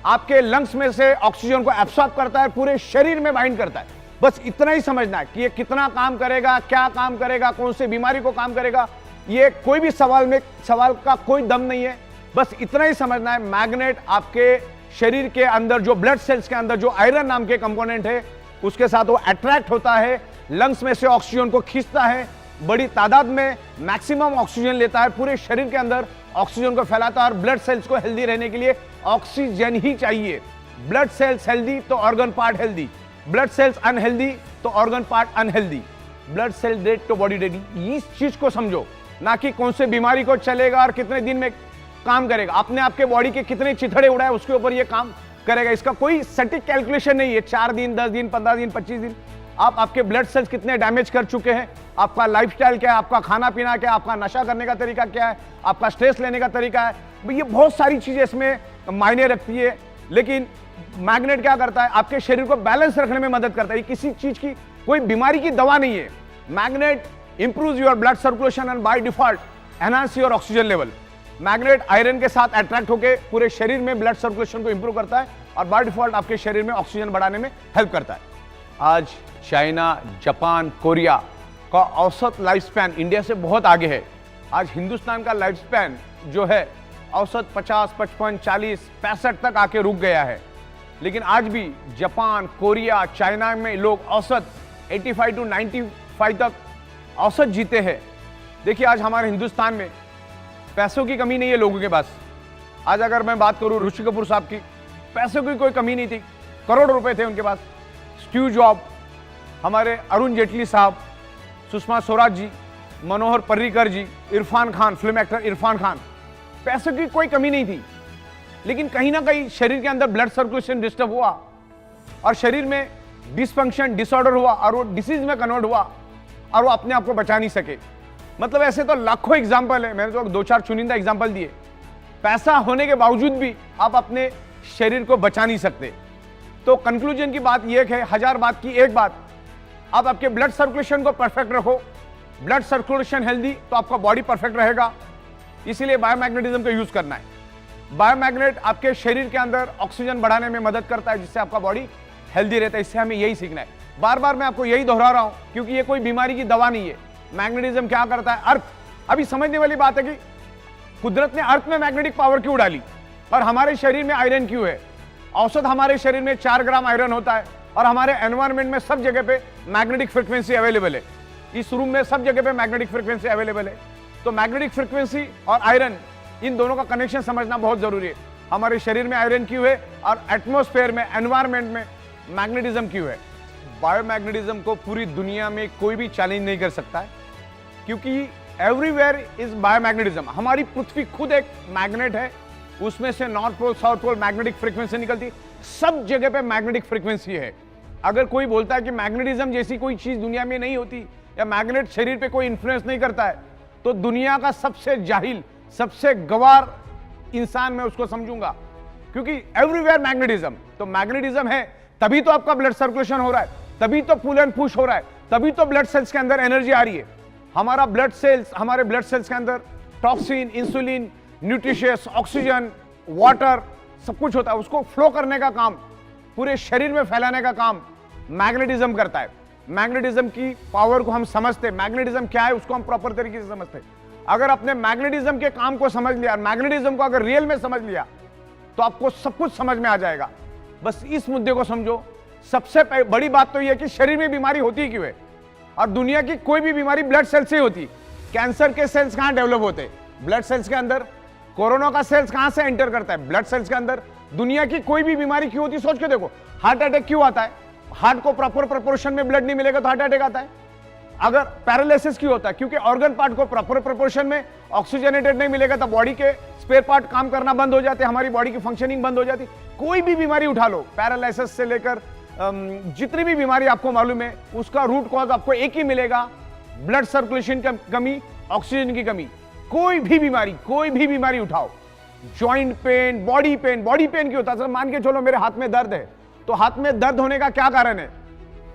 आपके लंग्स में से ऑक्सीजन को एब्सॉर्ब करता है, पूरे शरीर में बाइंड करता है। बस इतना ही समझना है कि ये कितना काम करेगा, क्या काम करेगा, कौन सी बीमारी को काम करेगा, ये कोई भी सवाल का कोई दम नहीं है। बस इतना ही समझना है, मैग्नेट आपके शरीर के अंदर जो ब्लड सेल्स के अंदर जो आयरन नाम के कंपोनेंट है उसके साथ वो अट्रैक्ट होता है, लंग्स में से ऑक्सीजन को खींचता है, बड़ी तादाद में मैक्सिमम ऑक्सीजन लेता है, पूरे शरीर के अंदर ऑक्सीजन को फैलाता है। और ब्लड सेल्स को हेल्दी रहने के लिए ऑक्सीजन ही चाहिए। ब्लड सेल्स हेल्दी तो organ part healthy, blood cells unhealthy तो organ part unhealthy, blood cell dead तो बॉडी डेड। इस चीज को समझो, ना कि कौन से बीमारी को चलेगा और कितने दिन में काम करेगा, आपने आपके बॉडी के कितने चिथड़े उड़ाए उसके ऊपर ये काम करेगा। इसका कोई सटीक कैलकुलेशन नहीं है, 4 दिन, 10 दिन, 15 दिन, 25 दिन। आप आपके ब्लड सेल्स कितने डैमेज कर चुके हैं, आपका लाइफस्टाइल क्या है, आपका खाना पीना क्या है, आपका नशा करने का तरीका क्या है, आपका स्ट्रेस लेने का तरीका है, ये बहुत सारी चीजें इसमें मायने रखती है। लेकिन मैग्नेट क्या करता है, आपके शरीर को बैलेंस रखने में मदद करता है। किसी चीज की कोई बीमारी की दवा नहीं है। Magnet improves your blood circulation and by default enhance your oxygen level. Magnet iron के साथ अट्रैक्ट होकर पूरे शरीर में ब्लड सर्कुलेशन को इंप्रूव करता है और बाय डिफॉल्ट आपके शरीर में ऑक्सीजन बढ़ाने में हेल्प करता है। आज चाइना, जापान, कोरिया का औसत लाइफ स्पैन इंडिया से बहुत आगे है। आज हिंदुस्तान का लाइफ स्पैन जो है औसत 50, 55, 40, 65 तक आके रुक गया है। लेकिन आज भी जापान, कोरिया, चाइना में लोग औसत 85 to 95 तक औसत जीते हैं। देखिए आज हमारे हिंदुस्तान में पैसों की कमी नहीं है लोगों के पास। आज अगर मैं बात करूं ऋषि कपूर साहब की, पैसों की कोई कमी नहीं थी, करोड़ रुपए थे उनके पास। स्टीव जॉब, हमारे अरुण जेटली साहब, सुषमा स्वराज जी, मनोहर पर्रिकर जी, इरफान खान, फिल्म एक्टर इरफान खान, पैसों की कोई कमी नहीं थी। लेकिन कहीं ना कहीं शरीर के अंदर ब्लड सर्कुलेशन डिस्टर्ब हुआ और शरीर में डिसफंक्शन, डिसऑर्डर हुआ और वो डिसीज में कन्वर्ट हुआ और वो अपने आप को बचा नहीं सके। मतलब ऐसे तो लाखों एग्जाम्पल है, मैंने तो 2-4 चुनिंदा एग्जाम्पल दिए। पैसा होने के बावजूद भी आप अपने शरीर को बचा नहीं सकते। तो कंक्लूजन की बात यह है, 1000 बात की एक बात, आप आपके ब्लड सर्कुलेशन को परफेक्ट रखो। ब्लड सर्कुलेशन हेल्दी तो आपका बॉडी परफेक्ट रहेगा। इसीलिए बायोमैग्नेटिज्म का यूज करना है। बायोमैग्नेट आपके शरीर के अंदर ऑक्सीजन बढ़ाने में मदद करता है, जिससे आपका बॉडी हेल्दी रहता है। इससे हमें यही सीखना है। बार बार मैं आपको यही दोहरा रहा हूं क्योंकि ये कोई बीमारी की दवा नहीं है। मैग्नेटिज्म क्या करता है, अर्थ, अभी समझने वाली बात है कि कुदरत ने अर्थ में मैग्नेटिक पावर क्यों डाली और हमारे शरीर में आयरन क्यों है। औसत हमारे शरीर में 4 ग्राम आयरन होता है और हमारे एनवायरमेंट में सब जगह पे मैग्नेटिक फ्रीक्वेंसी अवेलेबल है। इस रूम में सब जगह पे मैग्नेटिक फ्रीक्वेंसी अवेलेबल है। तो मैग्नेटिक फ्रीक्वेंसी और आयरन, इन दोनों का कनेक्शन समझना बहुत जरूरी है। हमारे शरीर में आयरन क्यों है और एटमॉस्फेयर में, एनवायरमेंट में मैग्नेटिज्म क्यों है। बायोमैग्नेटिज्म को पूरी दुनिया में कोई भी चैलेंज नहीं कर सकता है क्योंकि एवरीवेयर इज बायोमैग्नेटिज्म। हमारी पृथ्वी खुद एक मैग्नेट है, उसमें से north pole south pole magnetic frequency निकलती, सब जगह पे मैग्नेटिक फ्रीक्वेंसी है। अगर कोई बोलता है कि मैग्नेटिज्म जैसी कोई चीज दुनिया में नहीं होती या मैग्नेट शरीर पे कोई इंफ्लुएंस नहीं करता है, तो दुनिया का सबसे जाहिल, सबसे गवार इंसान मैं उसको समझूंगा, क्योंकि एवरीवेयर मैग्नेटिज्म। तो मैग्नेटिज्म है तभी तो आपका ब्लड सर्कुलेशन हो रहा है, तभी तो पुल एंड पुश हो रहा है, तभी तो ब्लड सेल्स के अंदर एनर्जी आ रही है। हमारे ब्लड सेल्स के अंदर toxin, insulin, nutritious, oxygen, water सब कुछ होता है। उसको फ्लो करने का काम, पूरे शरीर में फैलाने का काम मैग्नेटिज्म करता है। मैग्नेटिज्म की पावर को हम समझते, मैग्नेटिज्म क्या है उसको हम प्रॉपर तरीके से समझते। अगर आपने मैग्नेटिज्म के काम को समझ लिया, मैग्नेटिज्म को अगर रियल में समझ लिया, तो आपको सब कुछ समझ में आ जाएगा। बस इस मुद्दे को समझो। सबसे बड़ी बात तो यह है कि शरीर में बीमारी होती क्यों है, और दुनिया की कोई भी बीमारी ब्लड सेल से होती। कैंसर के सेल्स कहां डेवलप होते? ब्लड सेल्स के अंदर। कोरोना का सेल्स कहां से एंटर करता है? ब्लड सेल्स के अंदर। दुनिया की कोई भी बीमारी क्यों होती, सोच के देखो। हार्ट अटैक क्यों आता है? हार्ट को प्रॉपर प्रोपोर्शन में ब्लड नहीं मिलेगा तो हार्ट अटैक आता है। अगर पैरालिसिस क्यों होता है? क्योंकि ऑर्गन पार्ट को प्रॉपर प्रोपोर्शन में ऑक्सीजनेटेड नहीं मिलेगा तो बॉडी के स्पेयर पार्ट काम करना बंद हो जाते हैं, हमारी बॉडी की फंक्शनिंग बंद हो जाती। कोई भी बीमारी उठा लो, पैरालिसिस से लेकर जितनी भी बीमारी आपको मालूम है, उसका रूट कॉज आपको एक ही मिलेगा, ब्लड सर्कुलेशन की कमी, ऑक्सीजन की कमी। कोई भी बीमारी उठाओ, जॉइंट पेन, बॉडी पेन क्यों होता है? मान के चलो मेरे हाथ में दर्द है, तो हाथ में दर्द होने का क्या कारण है?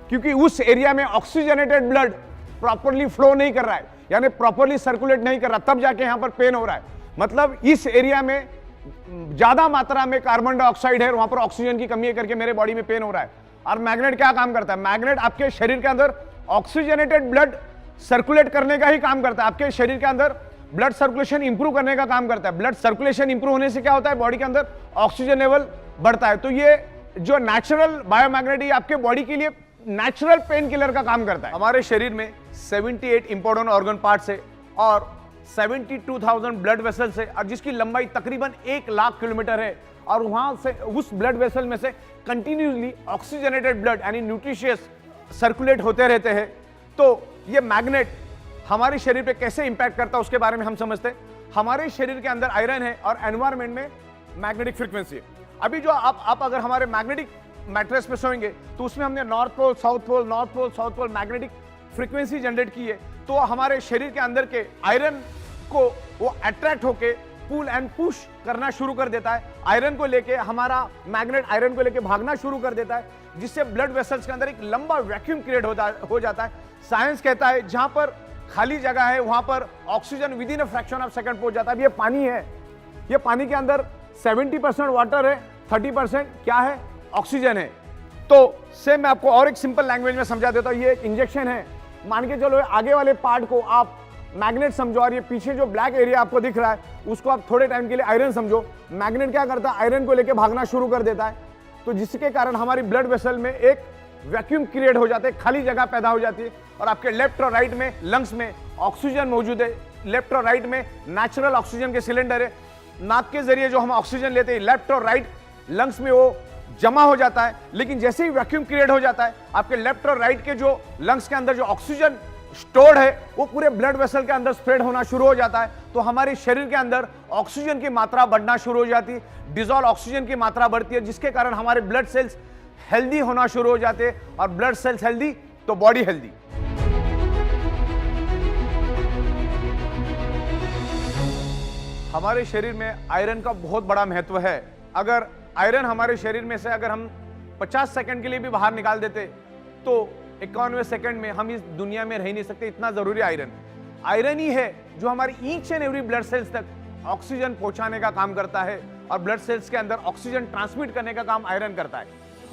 क्योंकि उस एरिया में ऑक्सीजनेटेड ब्लड प्रॉपरली फ्लो नहीं कर रहा है, यानी प्रॉपरली सर्कुलेट नहीं कर रहा, तब जाके यहां पर पेन हो रहा है। मतलब इस एरिया में ज्यादा मात्रा में कार्बन डाइऑक्साइड है, वहां पर ऑक्सीजन की कमी है करके मेरे बॉडी में पेन हो रहा है। और मैग्नेट क्या काम करता है? मैग्नेट आपके शरीर के अंदर ऑक्सीजनेटेड ब्लड सर्कुलेट करने का ही काम करता है। आपके शरीर के अंदर ब्लड सर्कुलेशन इंप्रूव करने का काम करता है। ब्लड सर्कुलेशन इंप्रूव होने से क्या होता है? बॉडी के अंदर ऑक्सीजन लेवल बढ़ता है। तो ये जो नेचुरल बायोमैग्नेट आपके बॉडी के लिए नेचुरल पेन किलर का काम करता है। हमारे शरीर में 78 इंपॉर्टेंट ऑर्गन पार्ट्स है और 72,000 ब्लड वेसल्स है, और जिसकी लंबाई तकरीबन 1 लाख किलोमीटर है। और वहां से उस ब्लड वेसल में से कंटिन्यूसली ऑक्सीजनेटेड ब्लड यानी न्यूट्रिशियस सर्कुलेट होते रहते हैं। तो ये मैग्नेट हमारे शरीर पे कैसे इंपैक्ट करता है उसके बारे में हम समझते हैं। हमारे शरीर के अंदर आयरन है और एनवायरमेंट में मैग्नेटिक फ्रीक्वेंसी है। अभी जो आप अगर हमारे मैग्नेटिक मैट्रेस पे सोएंगे तो उसमें हमने north pole south pole magnetic frequency generate की है। तो हमारे शरीर के अंदर के आयरन को वो अट्रैक्ट होके पुल एंड पुश करना शुरू कर देता है। आयरन को लेके हमारा मैग्नेट आयरन को लेके भागना शुरू कर देता है, जिससे ब्लड वेसल्स के अंदर एक लंबा वैक्यूम क्रिएट हो जाता है। साइंस कहता है जहां पर खाली जगह है वहां पर oxygen with in a fraction of second पहुंच जाता है। अब ये पानी है, ये पानी के अंदर 70% वाटर है, 30% क्या है? ऑक्सीजन है। तो सेम मैं आपको और एक सिंपल लैंग्वेज में समझा देता हूं। ये एक इंजेक्शन है, मान के चलो आगे वाले पार्ट को आप मैग्नेट समझो, और ये पीछे जो ब्लैक एरिया आपको दिख रहा है उसको आप थोड़े टाइम के लिए आयरन समझो। मैग्नेट क्या करता है? आयरन को लेके भागना शुरू कर देता है, तो जिसके कारण हमारी ब्लड वेसल में एक वैक्यूम क्रिएट हो जाता है, खाली जगह पैदा हो जाती है, और आपके लेफ्ट और राइट में लंग्स में ऑक्सीजन मौजूद है। लेफ्ट और राइट में नेचुरल ऑक्सीजन के सिलेंडर है, नाक के जरिए जो हम ऑक्सीजन लेते हैं लेफ्ट और राइट लंग्स में वो जमा हो जाता है। लेकिन जैसे ही वैक्यूम क्रिएट हो जाता है, आपके लेफ्ट और राइट के जो लंग्स के अंदर जो ऑक्सीजन स्टोर्ड है वो पूरे ब्लड वेसल के अंदर स्प्रेड होना शुरू हो जाता है। तो हमारे शरीर के अंदर ऑक्सीजन की मात्रा बढ़ना शुरू हो जाती है, डिजॉल्व ऑक्सीजन की मात्रा बढ़ती है, जिसके कारण हमारे ब्लड सेल्स हेल्दी होना शुरू हो जाते हैं, और ब्लड सेल्स हेल्दी तो बॉडी हेल्दी। हमारे शरीर में आयरन का बहुत बड़ा महत्व है। अगर आयरन हमारे शरीर में से अगर हम 50 सेकंड के लिए भी बाहर निकाल देते तो 51वें सेकंड में हम इस दुनिया में रह नहीं सकते, इतना जरूरी आयरन। आयरन ही है जो हमारी each and every blood sales तक ऑक्सीजन पहुंचाने का काम करता है, और ब्लड सेल्स के अंदर ऑक्सीजन ट्रांसमिट करने का काम आयरन करता है।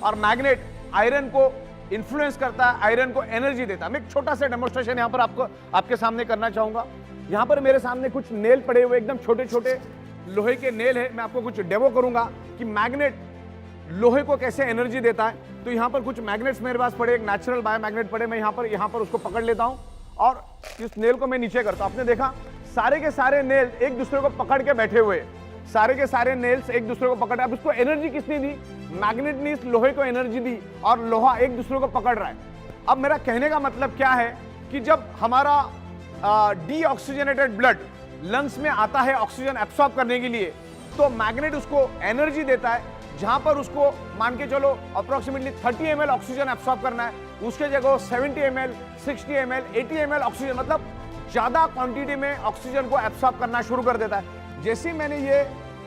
और मैग्नेट आयरन को इन्फ्लुएंस करता है, आयरन को एनर्जी देता है। मैं एक छोटा सा डेमोन्स्ट्रेशन यहाँ पर आपके सामने करना चाहूंगा। यहाँ पर मेरे सामने कुछ नेल पड़े हुए, एकदम छोटे छोटे लोहे के नेल है। मैं आपको कुछ डेमो करूंगा कि मैग्नेट लोहे को कैसे एनर्जी देता है। तो यहाँ पर कुछ मैग्नेट्स मेरे पास पड़े, एक नेचुरल बायोमैग्नेट पड़े। मैं यहाँ पर उसको पकड़ लेता हूँ और इस नेल को मैं नीचे करता हूँ। आपने देखा सारे के सारे नेल एक दूसरे को पकड़ के बैठे हुए, सारे के सारे नेल्स एक दूसरे को पकड़। अब उसको एनर्जी किसने दी? मैग्नेट ने इस लोहे को एनर्जी दी, और लोहा एक दूसरे को पकड़ रहा है। अब मेरा कहने का मतलब क्या है कि जब हमारा डीऑक्सीजनेटेड ब्लड लंग्स में आता है ऑक्सीजन एब्सॉर्ब करने के लिए, तो मैग्नेट उसको एनर्जी देता है। जहां पर उसको मान के चलो अप्रोक्सीमेटली 30 ml ऑक्सीजन एब्सॉर्ब करना है, उसके जगह 70 ml, 60 ml, 80 ml ऑक्सीजन, मतलब ज्यादा क्वांटिटी में ऑक्सीजन को एब्सॉर्ब करना शुरू कर देता है। जैसे ही मैंने ये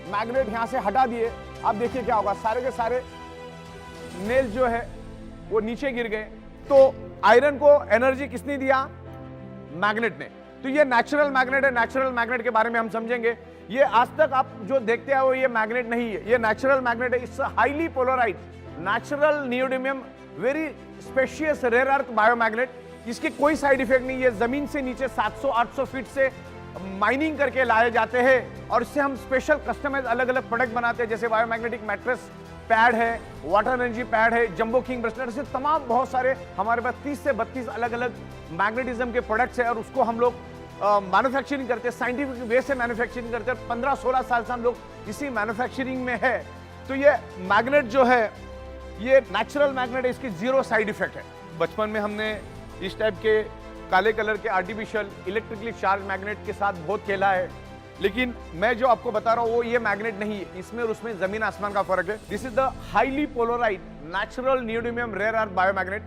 मैग्नेट यहां से हटा दिए, आप देखिए क्या होगा, सारे के सारे नेल जो है वो नीचे गिर गए। तो आयरन को एनर्जी किसने दिया? मैग्नेट ने। तो ये नेचुरल मैग्नेट है। नेचुरल मैग्नेट के बारे में हम समझेंगे। ये आज तक आप जो देखते हैं वो ये मैग्नेट नहीं है, ये नेचुरल मैग्नेट है। It's highly polarise natural neodymium very specious rare earth biomagnet. इसके कोई साइड इफेक्ट नहीं है। जमीन से नीचे 700-800 फीट से माइनिंग करके लाए जाते हैं और इससे हम स्पेशल कस्टमाइज अलग अलग प्रोडक्ट बनाते हैं, जैसे बायोमैग्नेटिक मैट्रेस पैड है, वाटर एनर्जी पैड है, जंबो किंग ब्रेसलेट, से तमाम बहुत सारे हमारे पास 30 से 32 अलग अलग मैग्नेटिज्म के प्रोडक्ट्स है और उसको हम लोग मैन्युफैक्चरिंग करते हैं, साइंटिफिक वे से मैन्युफैक्चरिंग करते हैं। 15-16 साल से हम लोग इसी मैन्युफैक्चरिंग में है। तो ये मैग्नेट जो है ये नेचुरल मैग्नेट है, इसकी जीरो साइड इफेक्ट है। बचपन में हमने इस टाइप के काले कलर के आर्टिफिशियल इलेक्ट्रिकली चार्ज मैग्नेट के साथ बहुत खेला है, लेकिन मैं जो आपको बता रहा हूं वो ये मैग्नेट नहीं है। इसमें और उसमें जमीन आसमान का फर्क है। This is the highly polarise natural neodymium rare earth biomagnet.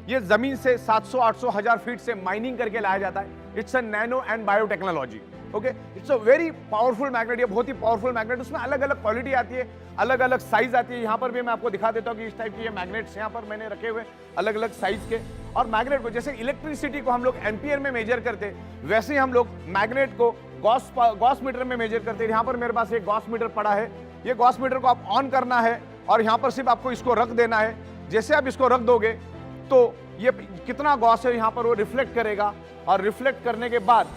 ये जमीन से 700-800 हजार फीट से माइनिंग करके लाया जाता है। It's a nano and biotechnology. Okay, it's a very powerful magnet. ये बहुत ही पावरफुल मैग्नेट। उसमें अलग अलग क्वालिटी आती है, अलग अलग साइज आती है। यहाँ पर भी मैं आपको दिखा देता हूँ कि इस टाइप के ये मैग्नेट्स यहाँ पर मैंने रखे हुए अलग अलग साइज के। और मैग्नेट को जैसे इलेक्ट्रिसिटी को हम लोग एम्पियर में मेजर करते हैं, वैसे ही हम लोग मैग्नेट को गॉस मीटर में मेजर करते हैं। यहाँ पर मेरे पास एक गॉस मीटर पड़ा है। ये गॉस मीटर को आप ऑन करना है और यहाँ पर सिर्फ आपको इसको रख देना है। जैसे आप इसको रख दोगे तो ये कितना गॉस है यहाँ पर वो रिफ्लेक्ट करेगा, और रिफ्लेक्ट करने के बाद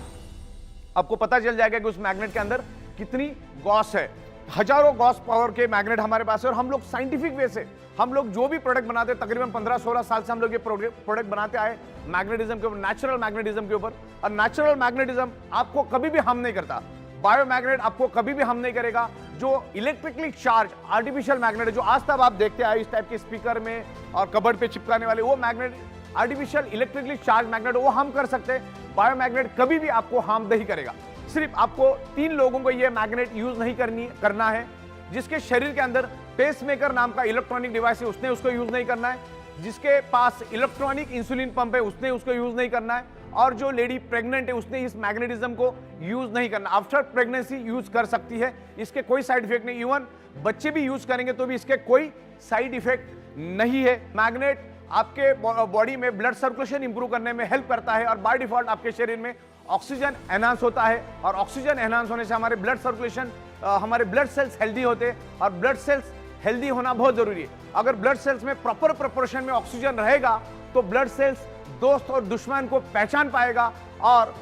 आपको पता चल जाएगा कि उस मैग्नेट के अंदर कितनी गॉस है। हजारों गॉस पावर के मैग्नेट हमारे पास है और हम लोग साइंटिफिक वे से हम लोग जो भी प्रोडक्ट बनाते हैं, तकरीबन 15-16 साल से हम लोग ये प्रोडक्ट बनाते आए मैग्नेटिज्म के ऊपर, नेचुरल मैग्नेटिज्म के ऊपर। और नेचुरल मैग्नेटिज्म आपको कभी भी हार्म नहीं करता। बायोमैग्नेट आपको कभी भी हार्म नहीं करेगा। जो इलेक्ट्रिकली चार्ज आर्टिफिशियल मैग्नेट है जो आज तक आप देखते आए इस टाइप के स्पीकर में और कबर्ड पे चिपकाने वाले, वो magnet artificial electrically charge magnet, वो हम कर सकते हैं। बायोमैग्नेट कभी भी आपको हार्म नहीं करेगा। सिर्फ आपको 3 लोगों को ये मैग्नेट यूज नहीं करना है। जिसके शरीर के अंदर पेसमेकर नाम का इलेक्ट्रॉनिक डिवाइस है उसने उसको यूज नहीं करना है। जिसके पास इलेक्ट्रॉनिक इंसुलिन पंप है उसने उसको यूज नहीं करना है। और जो लेडी प्रेग्नेंट है उसने इस मैग्नेटिज्म को यूज नहीं करना। आफ्टर प्रेगनेंसी यूज कर सकती है, इसके कोई साइड इफेक्ट नहीं। इवन बच्चे भी यूज करेंगे तो भी इसके कोई साइड इफेक्ट नहीं है। मैग्नेट आपके बॉडी में ब्लड सर्कुलेशन इंप्रूव करने में हेल्प करता है और बाय डिफॉल्ट आपके शरीर में ऑक्सीजन एनहांस होता है। और ऑक्सीजन एनहांस होने से हमारे ब्लड सर्कुलेशन, हमारे ब्लड सेल्स हेल्दी होते हैं। और ब्लड सेल्स हेल्दी होना बहुत जरूरी है। अगर ब्लड सेल्स में प्रॉपर प्रोपोर्शन में ऑक्सीजन रहेगा तो ब्लड सेल्स दोस्त और दुश्मन को पहचान पाएगा और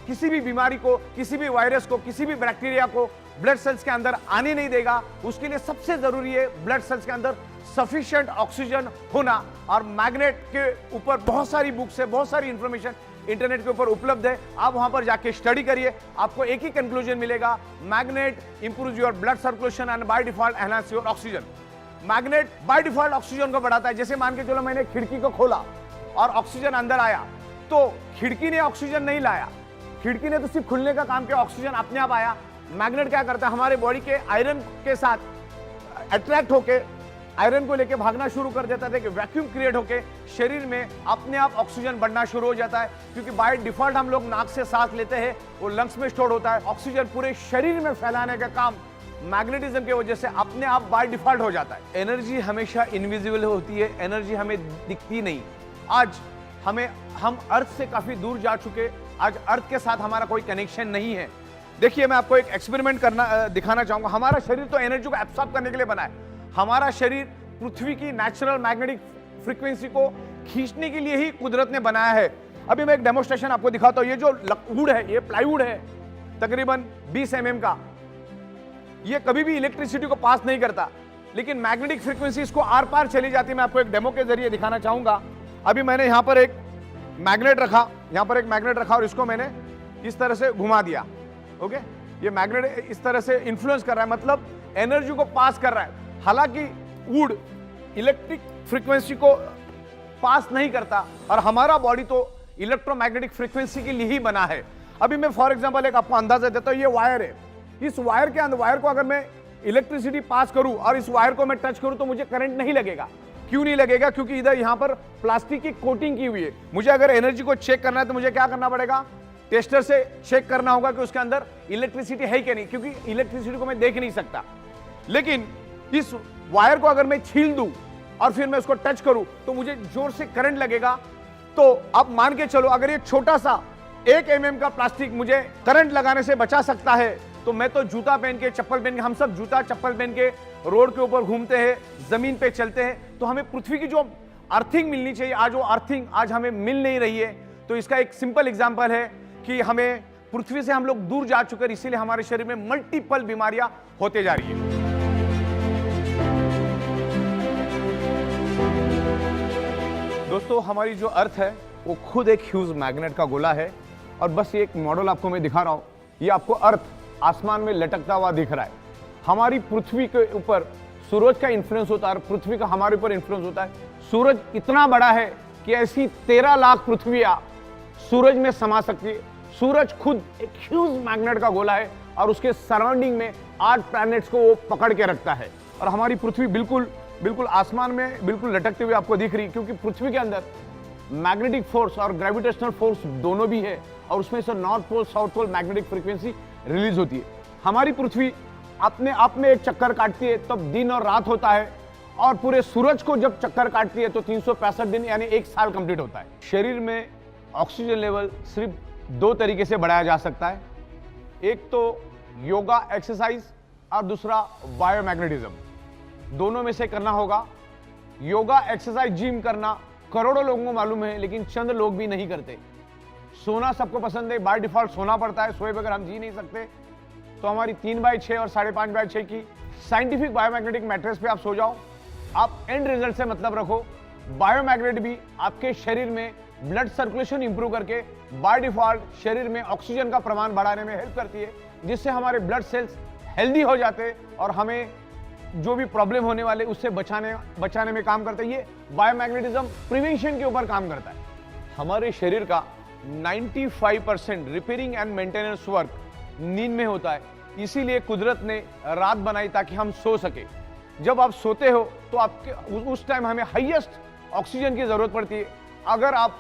किसी भी बीमारी को, किसी भी वायरस को, किसी भी बैक्टीरिया को ब्लड सेल्स के अंदर आने नहीं देगा। उसके लिए सबसे जरूरी है ब्लड सेल्स के अंदर सफिशिएंट ऑक्सीजन होना। और मैग्नेट के ऊपर बहुत सारी बुक्स है, बहुत सारी इंफॉर्मेशन इंटरनेट के ऊपर उपलब्ध है। आप वहां पर जाके स्टडी करिए, आपको एक ही कंक्लूजन मिलेगा, magnet improves your blood circulation and by default enhance your oxygen. Magnet by default oxygen को बढ़ाता है। जैसे मान के चलो मैंने खिड़की को खोला और ऑक्सीजन अंदर आया, तो खिड़की ने ऑक्सीजन नहीं लाया, खिड़की ने तो सिर्फ खुलने का काम किया, ऑक्सीजन अपने आप आया। मैग्नेट क्या करता है, हमारे बॉडी के आयरन के साथ अट्रैक्ट होके आयरन को लेके भागना शुरू कर देता है कि वैक्यूम क्रिएट होके शरीर में अपने आप ऑक्सीजन बढ़ना शुरू हो जाता है। क्योंकि बाय डिफॉल्ट हम लोग नाक से सांस लेते हैं, वो लंग्स में स्टोर होता है। ऑक्सीजन पूरे शरीर में फैलाने का काम मैग्नेटिज्म की वजह से अपने आप बाय डिफॉल्ट हो जाता है। एनर्जी हमेशा इनविजिबल होती है, एनर्जी हमें दिखती नहीं। आज हम अर्थ से काफी दूर जा चुके, आज अर्थ के साथ हमारा कोई कनेक्शन नहीं है। देखिए मैं आपको एक एक्सपेरिमेंट दिखाना चाहूंगा। हमारा शरीर तो एनर्जी को एब्सॉर्ब करने के लिए बना है। हमारा शरीर पृथ्वी की नेचुरल मैग्नेटिक फ्रीक्वेंसी को खींचने के लिए ही कुदरत ने बनाया है। अभी मैं एक डेमोस्ट्रेशन आपको दिखाता हूं। ये जो वुड है, ये प्लाईवुड है, तकरीबन 20 mm का। ये कभी भी इलेक्ट्रिसिटी को पास नहीं करता, लेकिन मैग्नेटिक फ्रीक्वेंसी इसको आर पार चली जाती है। मैं आपको एक डेमो के जरिए दिखाना चाहूंगा। अभी मैंने यहां पर एक मैग्नेट रखा, यहां पर एक मैग्नेट रखा और इसको मैंने इस तरह से घुमा दिया। ओके, ये मैग्नेट इस तरह से इंफ्लुएंस कर रहा है, मतलब एनर्जी को पास कर रहा है। हालांकि वुड इलेक्ट्रिक फ्रीक्वेंसी को पास नहीं करता और हमारा बॉडी तो इलेक्ट्रोमैग्नेटिक फ्रीक्वेंसी के लिए ही बना है। अभी मैं फॉर एग्जांपल एक आपको अंदाजा देता हूं, ये वायर है, इस वायर के अंदर, वायर को अगर मैं इलेक्ट्रिसिटी पास करूं और इस वायर को मैं टच करूं तो मुझे करंट नहीं लगेगा। क्यों नहीं लगेगा? क्योंकि इधर यहां पर प्लास्टिक की कोटिंग की हुई है। मुझे अगर एनर्जी को चेक करना है तो मुझे क्या करना पड़ेगा? टेस्टर से चेक करना होगा कि उसके अंदर इलेक्ट्रिसिटी है कि नहीं, क्योंकि इलेक्ट्रिसिटी को मैं देख नहीं सकता। लेकिन इस वायर को अगर मैं छील दूं और फिर मैं उसको टच करूं तो मुझे जोर से करंट लगेगा। तो आप मान के चलो, अगर ये छोटा सा 1 mm का प्लास्टिक मुझे करंट लगाने से बचा सकता है, तो मैं तो जूता पहन के, चप्पल पहन के, हम सब जूता चप्पल पहन के रोड के ऊपर घूमते हैं, जमीन पे चलते हैं, तो हमें पृथ्वी की जो अर्थिंग मिलनी चाहिए, आज वो अर्थिंग आज हमें मिल नहीं रही है। तो इसका एक सिंपल एग्जांपल है कि हमें पृथ्वी से हम लोग दूर जा चुके हैं, इसीलिए हमारे शरीर में मल्टीपल बीमारियां होते जा रही है। दोस्तों, हमारी जो अर्थ है वो खुद एक ह्यूज मैग्नेट का गोला है, और बस ये एक मॉडल आपको मैं दिखा रहा हूं। ये आपको अर्थ आसमान में लटकता हुआ दिख रहा है। हमारी पृथ्वी के ऊपर सूरज का इन्फ्लुएंस होता है और पृथ्वी का हमारे ऊपर इन्फ्लुएंस होता है। सूरज इतना बड़ा है कि ऐसी 13 लाख पृथ्वियां सूरज में समा सकती है। सूरज खुद एक ह्यूज मैग्नेट का गोला है और उसके सराउंडिंग में 8 प्लैनेट्स को वो पकड़ के रखता है। और हमारी पृथ्वी बिल्कुल बिल्कुल आसमान में बिल्कुल लटकते हुए आपको दिख रही है, क्योंकि पृथ्वी के अंदर मैग्नेटिक फोर्स और ग्रेविटेशनल फोर्स दोनों भी है, और उसमें से north pole south pole magnetic frequency release होती है। हमारी पृथ्वी अपने आप में एक चक्कर काटती है तब दिन और रात होता है, और पूरे सूरज को जब चक्कर काटती है तो 365 दिन यानी 1 साल कंप्लीट होता है। शरीर में ऑक्सीजन लेवल सिर्फ 2 तरीके से बढ़ाया जा सकता है, एक तो योगा एक्सरसाइज और दूसरा बायोमैग्नेटिज्म। दोनों में से करना होगा। योगा एक्सरसाइज जिम करना करोड़ों लोगों को मालूम है, लेकिन चंद लोग भी नहीं करते। सोना सबको पसंद है, बाय डिफॉल्ट सोना पड़ता है, सोए बगैर हम जी नहीं सकते। तो हमारी 3/6 और 5.5/6 की साइंटिफिक बायोमैग्नेटिक मैट्रेस पे आप सो जाओ। आप एंड रिजल्ट से मतलब रखो। बायोमैग्नेट भी आपके शरीर में ब्लड सर्कुलेशन इंप्रूव करके बाय डिफॉल्ट शरीर में ऑक्सीजन का प्रमाण बढ़ाने में हेल्प करती है, जिससे हमारे ब्लड सेल्स हेल्दी हो जाते हैं और हमें जो भी प्रॉब्लम होने वाले उससे बचाने में काम करता है। ये बायोमैग्नेटिज्म प्रिवेंशन के ऊपर काम करता है। हमारे शरीर का 95% रिपेयरिंग एंड मेंटेनेंस वर्क नींद में होता है, इसीलिए कुदरत ने रात बनाई ताकि हम सो सके। जब आप सोते हो तो आपके उस टाइम हमें हाईएस्ट ऑक्सीजन की जरूरत पड़ती है। अगर आप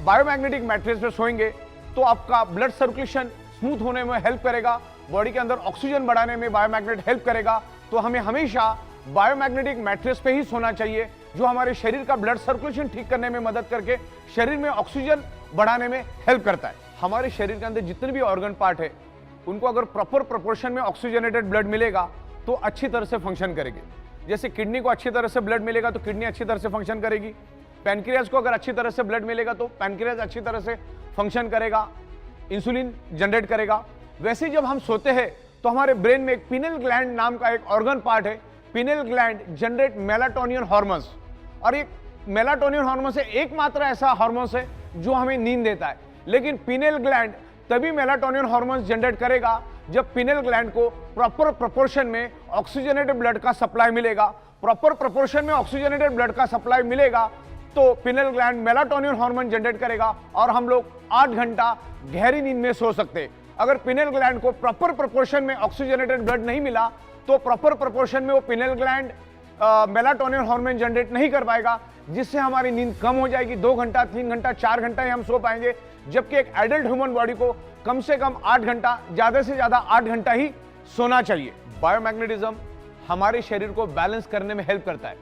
बायोमैग्नेटिक मैट्रेस पे सोएंगे तो आपका ब्लड सर्कुलेशन स्मूथ होने में हेल्प करेगा, बॉडी के अंदर ऑक्सीजन बढ़ाने में बायोमैग्नेट हेल्प करेगा। तो हमें हमेशा बायोमैग्नेटिक मैट्रेस पे ही सोना चाहिए, जो हमारे शरीर का ब्लड सर्कुलेशन ठीक करने में मदद करके शरीर में ऑक्सीजन बढ़ाने में हेल्प करता है। हमारे शरीर के अंदर जितने भी ऑर्गन पार्ट है उनको अगर प्रॉपर प्रोपोर्शन में ऑक्सीजनेटेड ब्लड मिलेगा तो अच्छी तरह से फंक्शन करेगी। जैसे किडनी को अच्छी तरह से ब्लड मिलेगा तो किडनी अच्छी तरह से फंक्शन करेगी। पैनक्रियाज को अगर अच्छी तरह से ब्लड मिलेगा तो पैनक्रियाज अच्छी तरह से फंक्शन करेगा, इंसुलिन जनरेट करेगा। वैसे ही जब हम सोते हैं तो हमारे ब्रेन में एक पिनेल ग्लैंड नाम का एक ऑर्गन पार्ट है। Penal gland generate melatonin hormones, और एक मेलाटोनिन हार्मोन से एकमात्र ऐसा हार्मोन है जो हमें नींद देता है। लेकिन पिनेल ग्लैंड तभी मेलाटोनिन हार्मोन्स जनरेट करेगा जब पिनेल ग्लैंड को प्रॉपर प्रोपोर्शन में ऑक्सीजनेटेड ब्लड का सप्लाई मिलेगा। प्रॉपर प्रोपोर्शन में ऑक्सीजनेटेड ब्लड का सप्लाई मिलेगा तो penal gland melatonin hormone generate करेगा और हम लोग 8 घंटा गहरी नींद में सो सकते हैं। अगर पिनेल ग्लैंड को प्रॉपर प्रोपोर्शन में ऑक्सीजनेटेड ब्लड नहीं मिला तो प्रॉपर प्रोपोर्शन में वो penal gland melatonin hormone generate नहीं कर पाएगा, जिससे हमारी नींद कम हो जाएगी। 2 घंटा 3 घंटा 4 घंटा ही हम सो पाएंगे, जबकि एक एडल्ट ह्यूमन बॉडी को कम से कम 8 घंटा, ज्यादा से ज्यादा 8 घंटा ही सोना चाहिए। बायोमैग्नेटिज्म हमारे शरीर को बैलेंस करने में हेल्प करता है।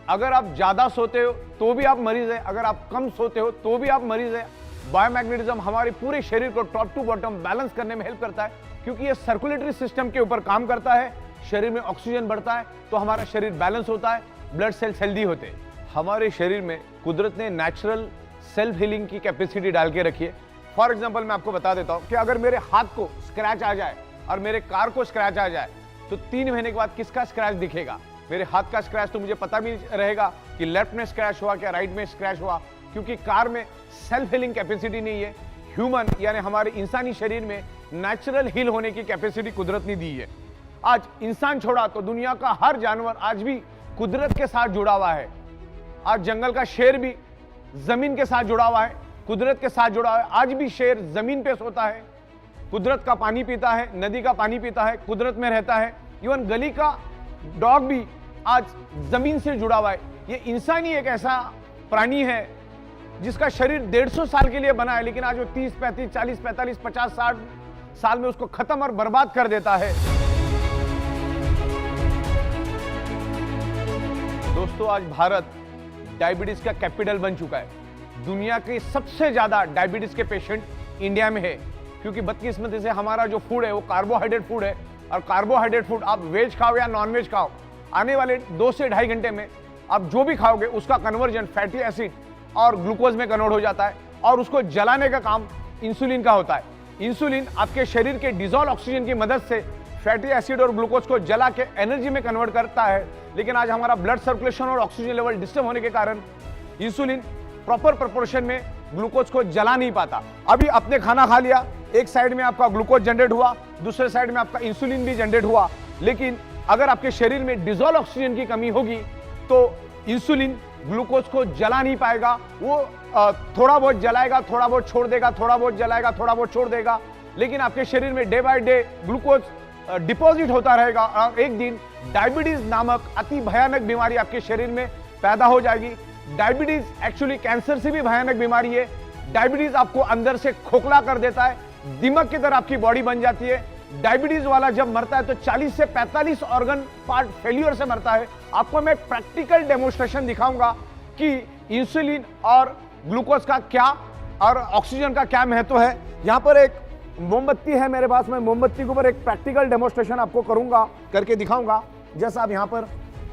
अगर आप ज्यादा सोते हो तो भी आप मरीज है, अगर आप कम सोते हो तो भी आप मरीज है। बायोमैग्नेटिज्म हमारे पूरे शरीर को टॉप टू बॉटम बैलेंस करने में हेल्प करता है, क्योंकि ये सर्कुलेटरी सिस्टम के ऊपर काम करता है। शरीर में ऑक्सीजन बढ़ता है तो हमारा शरीर बैलेंस होता है, ब्लड सेल्स हेल्दी होते हैं। हमारे शरीर में कुदरत ने नेचुरल सेल्फ हीलिंग की कैपेसिटी डाल के रखी है। फॉर एग्जाम्पल मैं आपको बता देता हूँ कि अगर मेरे हाथ को स्क्रैच आ जाए और मेरे कार को स्क्रैच आ जाए तो 3 महीने के बाद किसका स्क्रैच दिखेगा? मेरे हाथ का स्क्रैच तो मुझे पता भी रहेगा कि लेफ्ट में स्क्रैच हुआ क्या राइट में स्क्रैच हुआ, क्योंकि कार में सेल्फ हीलिंग कैपेसिटी नहीं है। ह्यूमन यानी हमारे इंसानी शरीर में नेचुरल हील होने की कैपेसिटी कुदरत ने दी है। आज इंसान छोड़ा तो दुनिया का हर जानवर आज भी कुदरत के साथ जुड़ा हुआ है। आज जंगल का शेर भी जमीन के साथ जुड़ा हुआ है। कुदरत के साथ जुड़ा है। आज भी शेर जमीन पे सोता है, कुदरत का पानी पीता है, नदी का पानी पीता है, कुदरत में रहता है। इवन गली का डॉग भी आज जमीन से जुड़ा हुआ है। ये इंसान ही एक ऐसा प्राणी है जिसका शरीर 150 साल के लिए बना है, लेकिन आज वो 30, 35, 40, 45, 50, 60 साल में उसको खत्म और बर्बाद कर देता है। दोस्तों, आज भारत डायबिटीज का कैपिटल बन चुका है। दुनिया के सबसे ज्यादा डायबिटीज के पेशेंट इंडिया में है, क्योंकि बदकिस्मती से हमारा जो फूड है वो कार्बोहाइड्रेट फूड है, और कार्बोहाइड्रेट फूड आप वेज खाओ या नॉन वेज खाओ, आने वाले 2 से 2.5 घंटे में आप जो भी खाओगे उसका कन्वर्जन फैटी एसिड और ग्लूकोज में कन्वर्ट हो जाता है, और उसको जलाने का काम इंसुलिन का होता है। इंसुलिन आपके शरीर के डिजोल्व ऑक्सीजन की मदद से फैटी एसिड और ग्लूकोज को जला के एनर्जी में कन्वर्ट करता है, लेकिन आज हमारा ब्लड सर्कुलेशन और ऑक्सीजन लेवल डिस्टर्ब होने के कारण इंसुलिन प्रॉपर प्रोपोर्शन में ग्लूकोज को जला नहीं पाता। अभी आपने खाना खा लिया, एक साइड में आपका ग्लूकोज जनरेट हुआ, दूसरे साइड में आपका इंसुलिन भी जनरेट हुआ, लेकिन अगर आपके शरीर में डिजोल्व ऑक्सीजन की कमी होगी तो इंसुलिन ग्लूकोज को जला नहीं पाएगा। वो थोड़ा बहुत जलाएगा, थोड़ा बहुत छोड़ देगा, थोड़ा बहुत जलाएगा, थोड़ा बहुत छोड़ देगा, लेकिन आपके शरीर में day by day glucose deposit होता रहेगा, और एक दिन डायबिटीज नामक अति भयानक बीमारी आपके शरीर में पैदा हो जाएगी। डायबिटीज एक्चुअली कैंसर से भी भयानक बीमारी है। डायबिटीज आपको अंदर से खोखला कर देता है, दिमाग की तरह आपकी बॉडी बन जाती है। डायबिटीज वाला जब मरता है तो 40 से 45 ऑर्गन पार्ट फेल्यूर से मरता है। आपको मैं प्रैक्टिकल डेमोन्स्ट्रेशन दिखाऊंगा कि इंसुलिन और ग्लूकोज का क्या और ऑक्सीजन का क्या महत्व है। यहाँ पर एक मोमबत्ती है मेरे पास, मैं मोमबत्ती के ऊपर एक प्रैक्टिकल डेमोन्स्ट्रेशन आपको करूंगा, करके दिखाऊंगा। जैसा आप यहाँ पर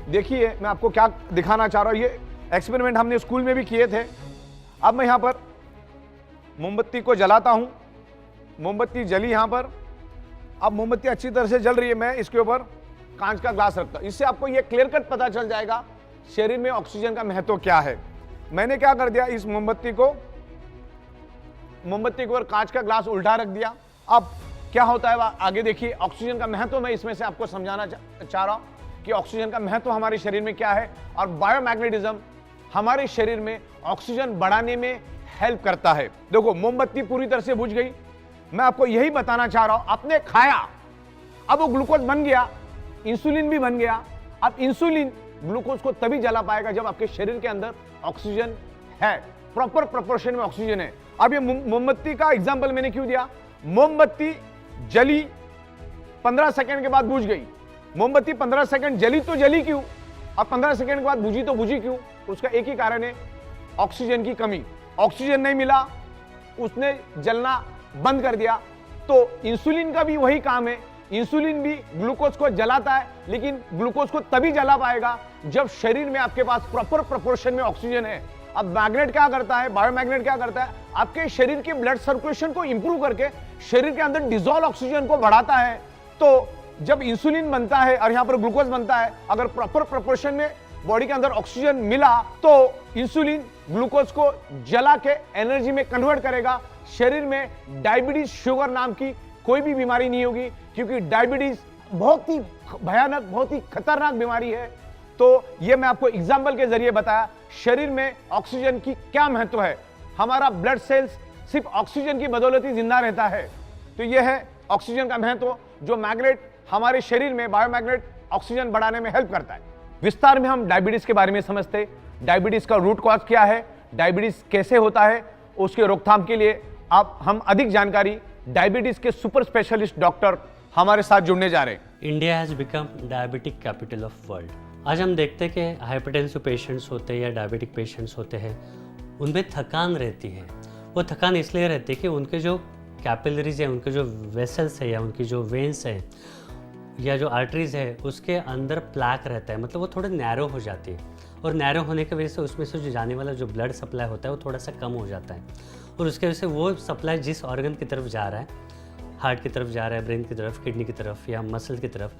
देखिए, मैं आपको क्या दिखाना चाह रहा हूँ। ये एक्सपेरिमेंट हमने स्कूल में भी किए थे। अब मैं यहाँ पर मोमबत्ती को जलाता हूँ, मोमबत्ती जली यहाँ पर। अब मोमबत्ती अच्छी तरह से जल रही है, मैं इसके ऊपर कांच का ग्लास रखता हूँ। इससे आपको ये क्लियर कट पता चल जाएगा शरीर में ऑक्सीजन का महत्व क्या है। मैंने क्या कर दिया, इस मोमबत्ती के ऊपर कांच का ग्लास उल्टा रख दिया। अब क्या होता है आगे देखिए। ऑक्सीजन का महत्व मैं इसमें से आपको समझाना चाह रहा हूं कि ऑक्सीजन का महत्व हमारे शरीर में क्या है, और बायोमैग्नेटिज्म हमारे शरीर में ऑक्सीजन बढ़ाने में हेल्प करता है। देखो, मोमबत्ती पूरी तरह से बुझ गई। मैं आपको यही बताना चाह रहा हूं, आपने खाया, अब वो ग्लूकोज बन गया, इंसुलिन भी बन गया। अब इंसुलिन ग्लूकोज को तभी जला पाएगा जब आपके शरीर के अंदर ऑक्सीजन है, प्रॉपर प्रोपोर्शन में ऑक्सीजन है। अब ये मोमबत्ती का एग्जांपल मैंने क्यों दिया, मोमबत्ती जली 15 सेकंड के बाद बुझ गई। मोमबत्ती 15 सेकंड जली तो जली क्यों, अब 15 सेकंड के बाद बुझी तो बुझी क्यों? उसका एक ही कारण है, ऑक्सीजन की कमी। ऑक्सीजन नहीं मिला, उसने जलना बंद कर दिया। तो इंसुलिन का भी वही काम है, इंसुलिन भी ग्लूकोज को जलाता है, लेकिन ग्लूकोज को तभी जला पाएगा जब शरीर में आपके पास प्रॉपर प्रोपोर्शन में ऑक्सीजन है। अब मैग्नेट क्या करता है, बायोमैग्नेट क्या करता है, आपके शरीर के ब्लड सर्कुलेशन को इंप्रूव करके शरीर के अंदर डिसॉल्व ऑक्सीजन को बढ़ाता है। तो जब इंसुलिन बनता है और यहां पर ग्लूकोज बनता है, अगर प्रॉपर प्रोपोर्शन में बॉडी के अंदर ऑक्सीजन मिला तो इंसुलिन ग्लूकोज को जला के एनर्जी में कन्वर्ट करेगा। शरीर में डायबिटीज शुगर नाम की कोई भी बीमारी नहीं होगी, क्योंकि डायबिटीज बहुत ही भयानक, बहुत ही खतरनाक बीमारी है। तो ये मैं आपको एग्जाम्पल के जरिए बताया शरीर में ऑक्सीजन की क्या महत्व है। हमारा ब्लड सेल्स सिर्फ ऑक्सीजन की बदौलत ही जिंदा रहता है। तो यह है ऑक्सीजन का महत्व, जो मैग्नेट हमारे शरीर में बायोमैग्नेट ऑक्सीजन बढ़ाने में हेल्प करता है। विस्तार में हम डायबिटीज के बारे में समझते, डायबिटीज का रूट कॉज क्या है, डायबिटीज कैसे होता है, उसके रोकथाम के लिए आप हम अधिक जानकारी डायबिटीज के सुपर स्पेशलिस्ट डॉक्टर हमारे साथ जुड़ने जा रहे हैं। India has become diabetic capital of world. आज हम देखते हैं कि हाइपरटेंसिव पेशेंट्स होते हैं या डायबिटिक पेशेंट्स होते हैं, उनमें थकान रहती है। वो थकान इसलिए रहती है कि उनके जो कैपिलरीज है, उनके जो वेसल्स है या उनकी जो वेन्स है या जो आर्टरीज है, उसके अंदर प्लैक रहता है, मतलब वो थोड़े नैरो हो जाती है, और नैरो होने की वजह से उसमें से जो जाने वाला जो ब्लड सप्लाई होता है वो थोड़ा सा कम हो जाता है, और उसके वजह से वो सप्लाई जिस ऑर्गन की तरफ जा रहा है, हार्ट की तरफ जा रहा है, ब्रेन की तरफ, किडनी की तरफ या मसल की तरफ,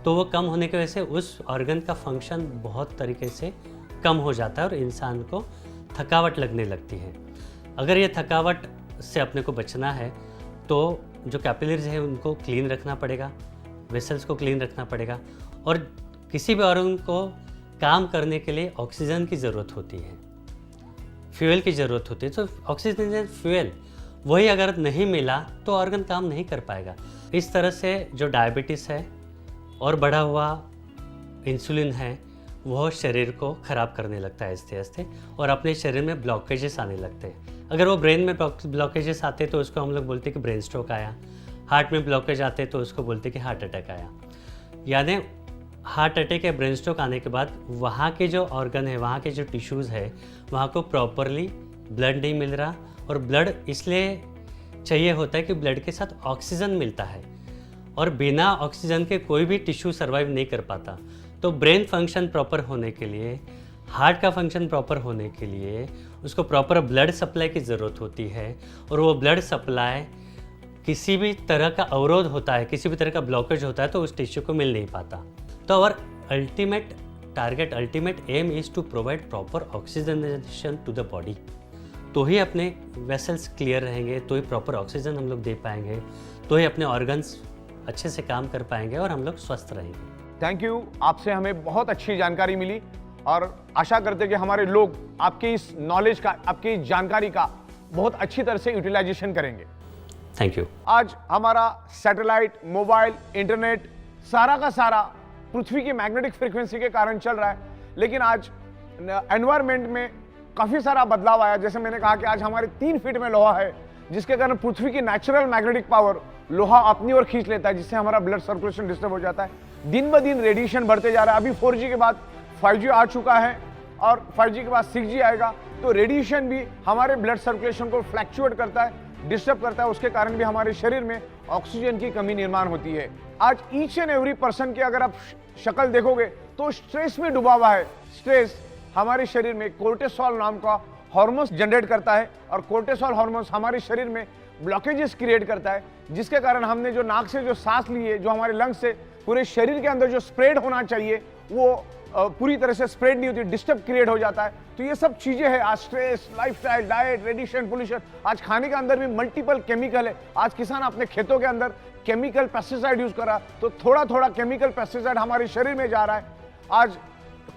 तो वो कम होने की वजह से उस ऑर्गन का फंक्शन बहुत तरीके से कम हो जाता है और इंसान को थकावट लगने लगती है। अगर ये थकावट से अपने को बचना है तो जो कैपिलरीज है उनको क्लीन रखना पड़ेगा, वेसल्स को क्लीन रखना पड़ेगा, और किसी भी ऑर्गन को काम करने के लिए ऑक्सीजन की ज़रूरत होती है। फ्यूल की ज़रूरत होती है, तो ऑक्सीजन फ्यूल वही अगर नहीं मिला तो ऑर्गन काम नहीं कर पाएगा। इस तरह से जो डायबिटीज़ है और बढ़ा हुआ इंसुलिन है वह शरीर को ख़राब करने लगता है आहिस्ते आहिस्ते, और अपने शरीर में ब्लॉकेजेस आने लगते हैं। अगर वो ब्रेन में ब्लॉकेजेस आते तो उसको हम लोग बोलते हैं कि ब्रेन स्ट्रोक आया, हार्ट में ब्लॉकेज आते तो उसको बोलते हैं कि हार्ट अटैक आया। यानी हार्ट अटैक या ब्रेन स्ट्रोक आने के बाद वहाँ के जो ऑर्गन है, वहाँ के जो टिश्यूज़ है, वहाँ को प्रॉपरली ब्लड नहीं मिल रहा, और ब्लड इसलिए चाहिए होता है कि ब्लड के साथ ऑक्सीजन मिलता है, और बिना ऑक्सीजन के कोई भी टिश्यू सर्वाइव नहीं कर पाता। तो ब्रेन फंक्शन प्रॉपर होने के लिए, हार्ट का फंक्शन प्रॉपर होने के लिए उसको प्रॉपर ब्लड सप्लाई की ज़रूरत होती है, और वो ब्लड सप्लाई किसी भी तरह का अवरोध होता है, किसी भी तरह का ब्लॉकेज होता है तो उस टिश्यू को मिल नहीं पाता। तो our ultimate target, ultimate aim is to provide proper oxygenation to the body. तो ही अपने वेसल्स क्लियर रहेंगे, तो ही प्रॉपर ऑक्सीजन हम लोग दे पाएंगे, तो ही अपने ऑर्गन्स अच्छे से काम कर पाएंगे और हम लोग स्वस्थ रहेंगे। थैंक यू, आपसे हमें बहुत अच्छी जानकारी मिली और आशा करते कि हमारे लोग आपके इस नॉलेज का, आपकी इस जानकारी का बहुत अच्छी तरह से यूटिलाइजेशन करेंगे। Thank you. आज हमारा सैटेलाइट, मोबाइल, इंटरनेट सारा का सारा पृथ्वी की मैग्नेटिक फ्रीक्वेंसी के कारण चल रहा है, लेकिन आज एनवायरनमेंट में काफी सारा बदलाव आया। जैसे मैंने कहा कि आज हमारे 3 फीट में लोहा है, जिसके कारण पृथ्वी की नेचुरल मैग्नेटिक पावर लोहा अपनी ओर खींच लेता है, जिससे हमारा ब्लड सर्कुलेशन डिस्टर्ब हो जाता है। दिन ब दिन रेडिएशन बढ़ते जा रहा है। अभी 4G के बाद 5G आ चुका है और 5G के बाद 6G आएगा, तो रेडिएशन भी हमारे ब्लड सर्कुलेशन को फ्लैक्चुएट करता है, डिस्टर्ब करता है। उसके कारण भी हमारे शरीर में ऑक्सीजन की कमी निर्माण होती है। आज ईच एंड एवरी पर्सन की अगर आप शक्ल देखोगे तो स्ट्रेस में डूबा हुआ है। स्ट्रेस हमारे शरीर में कोर्टिसोल नाम का हार्मोन्स जनरेट करता है, और कोर्टिसोल हार्मोन्स हमारे शरीर में ब्लॉकेजेस क्रिएट करता है, जिसके कारण हमने जो नाक से जो सांस ली है, जो हमारे लंग्स से पूरे शरीर के अंदर जो स्प्रेड होना चाहिए वो पूरी तरह से स्प्रेड नहीं होती, डिस्टर्ब क्रिएट हो जाता है। तो ये सब चीजें हैं। आज stress, lifestyle, diet, radiation, pollution, आज खाने के अंदर भी मल्टीपल केमिकल है। आज किसान अपने खेतों के अंदर केमिकल पेस्टिसाइड यूज कर रहा है, तो थोड़ा थोड़ा केमिकल पेस्टिसाइड हमारे शरीर में जा रहा है। आज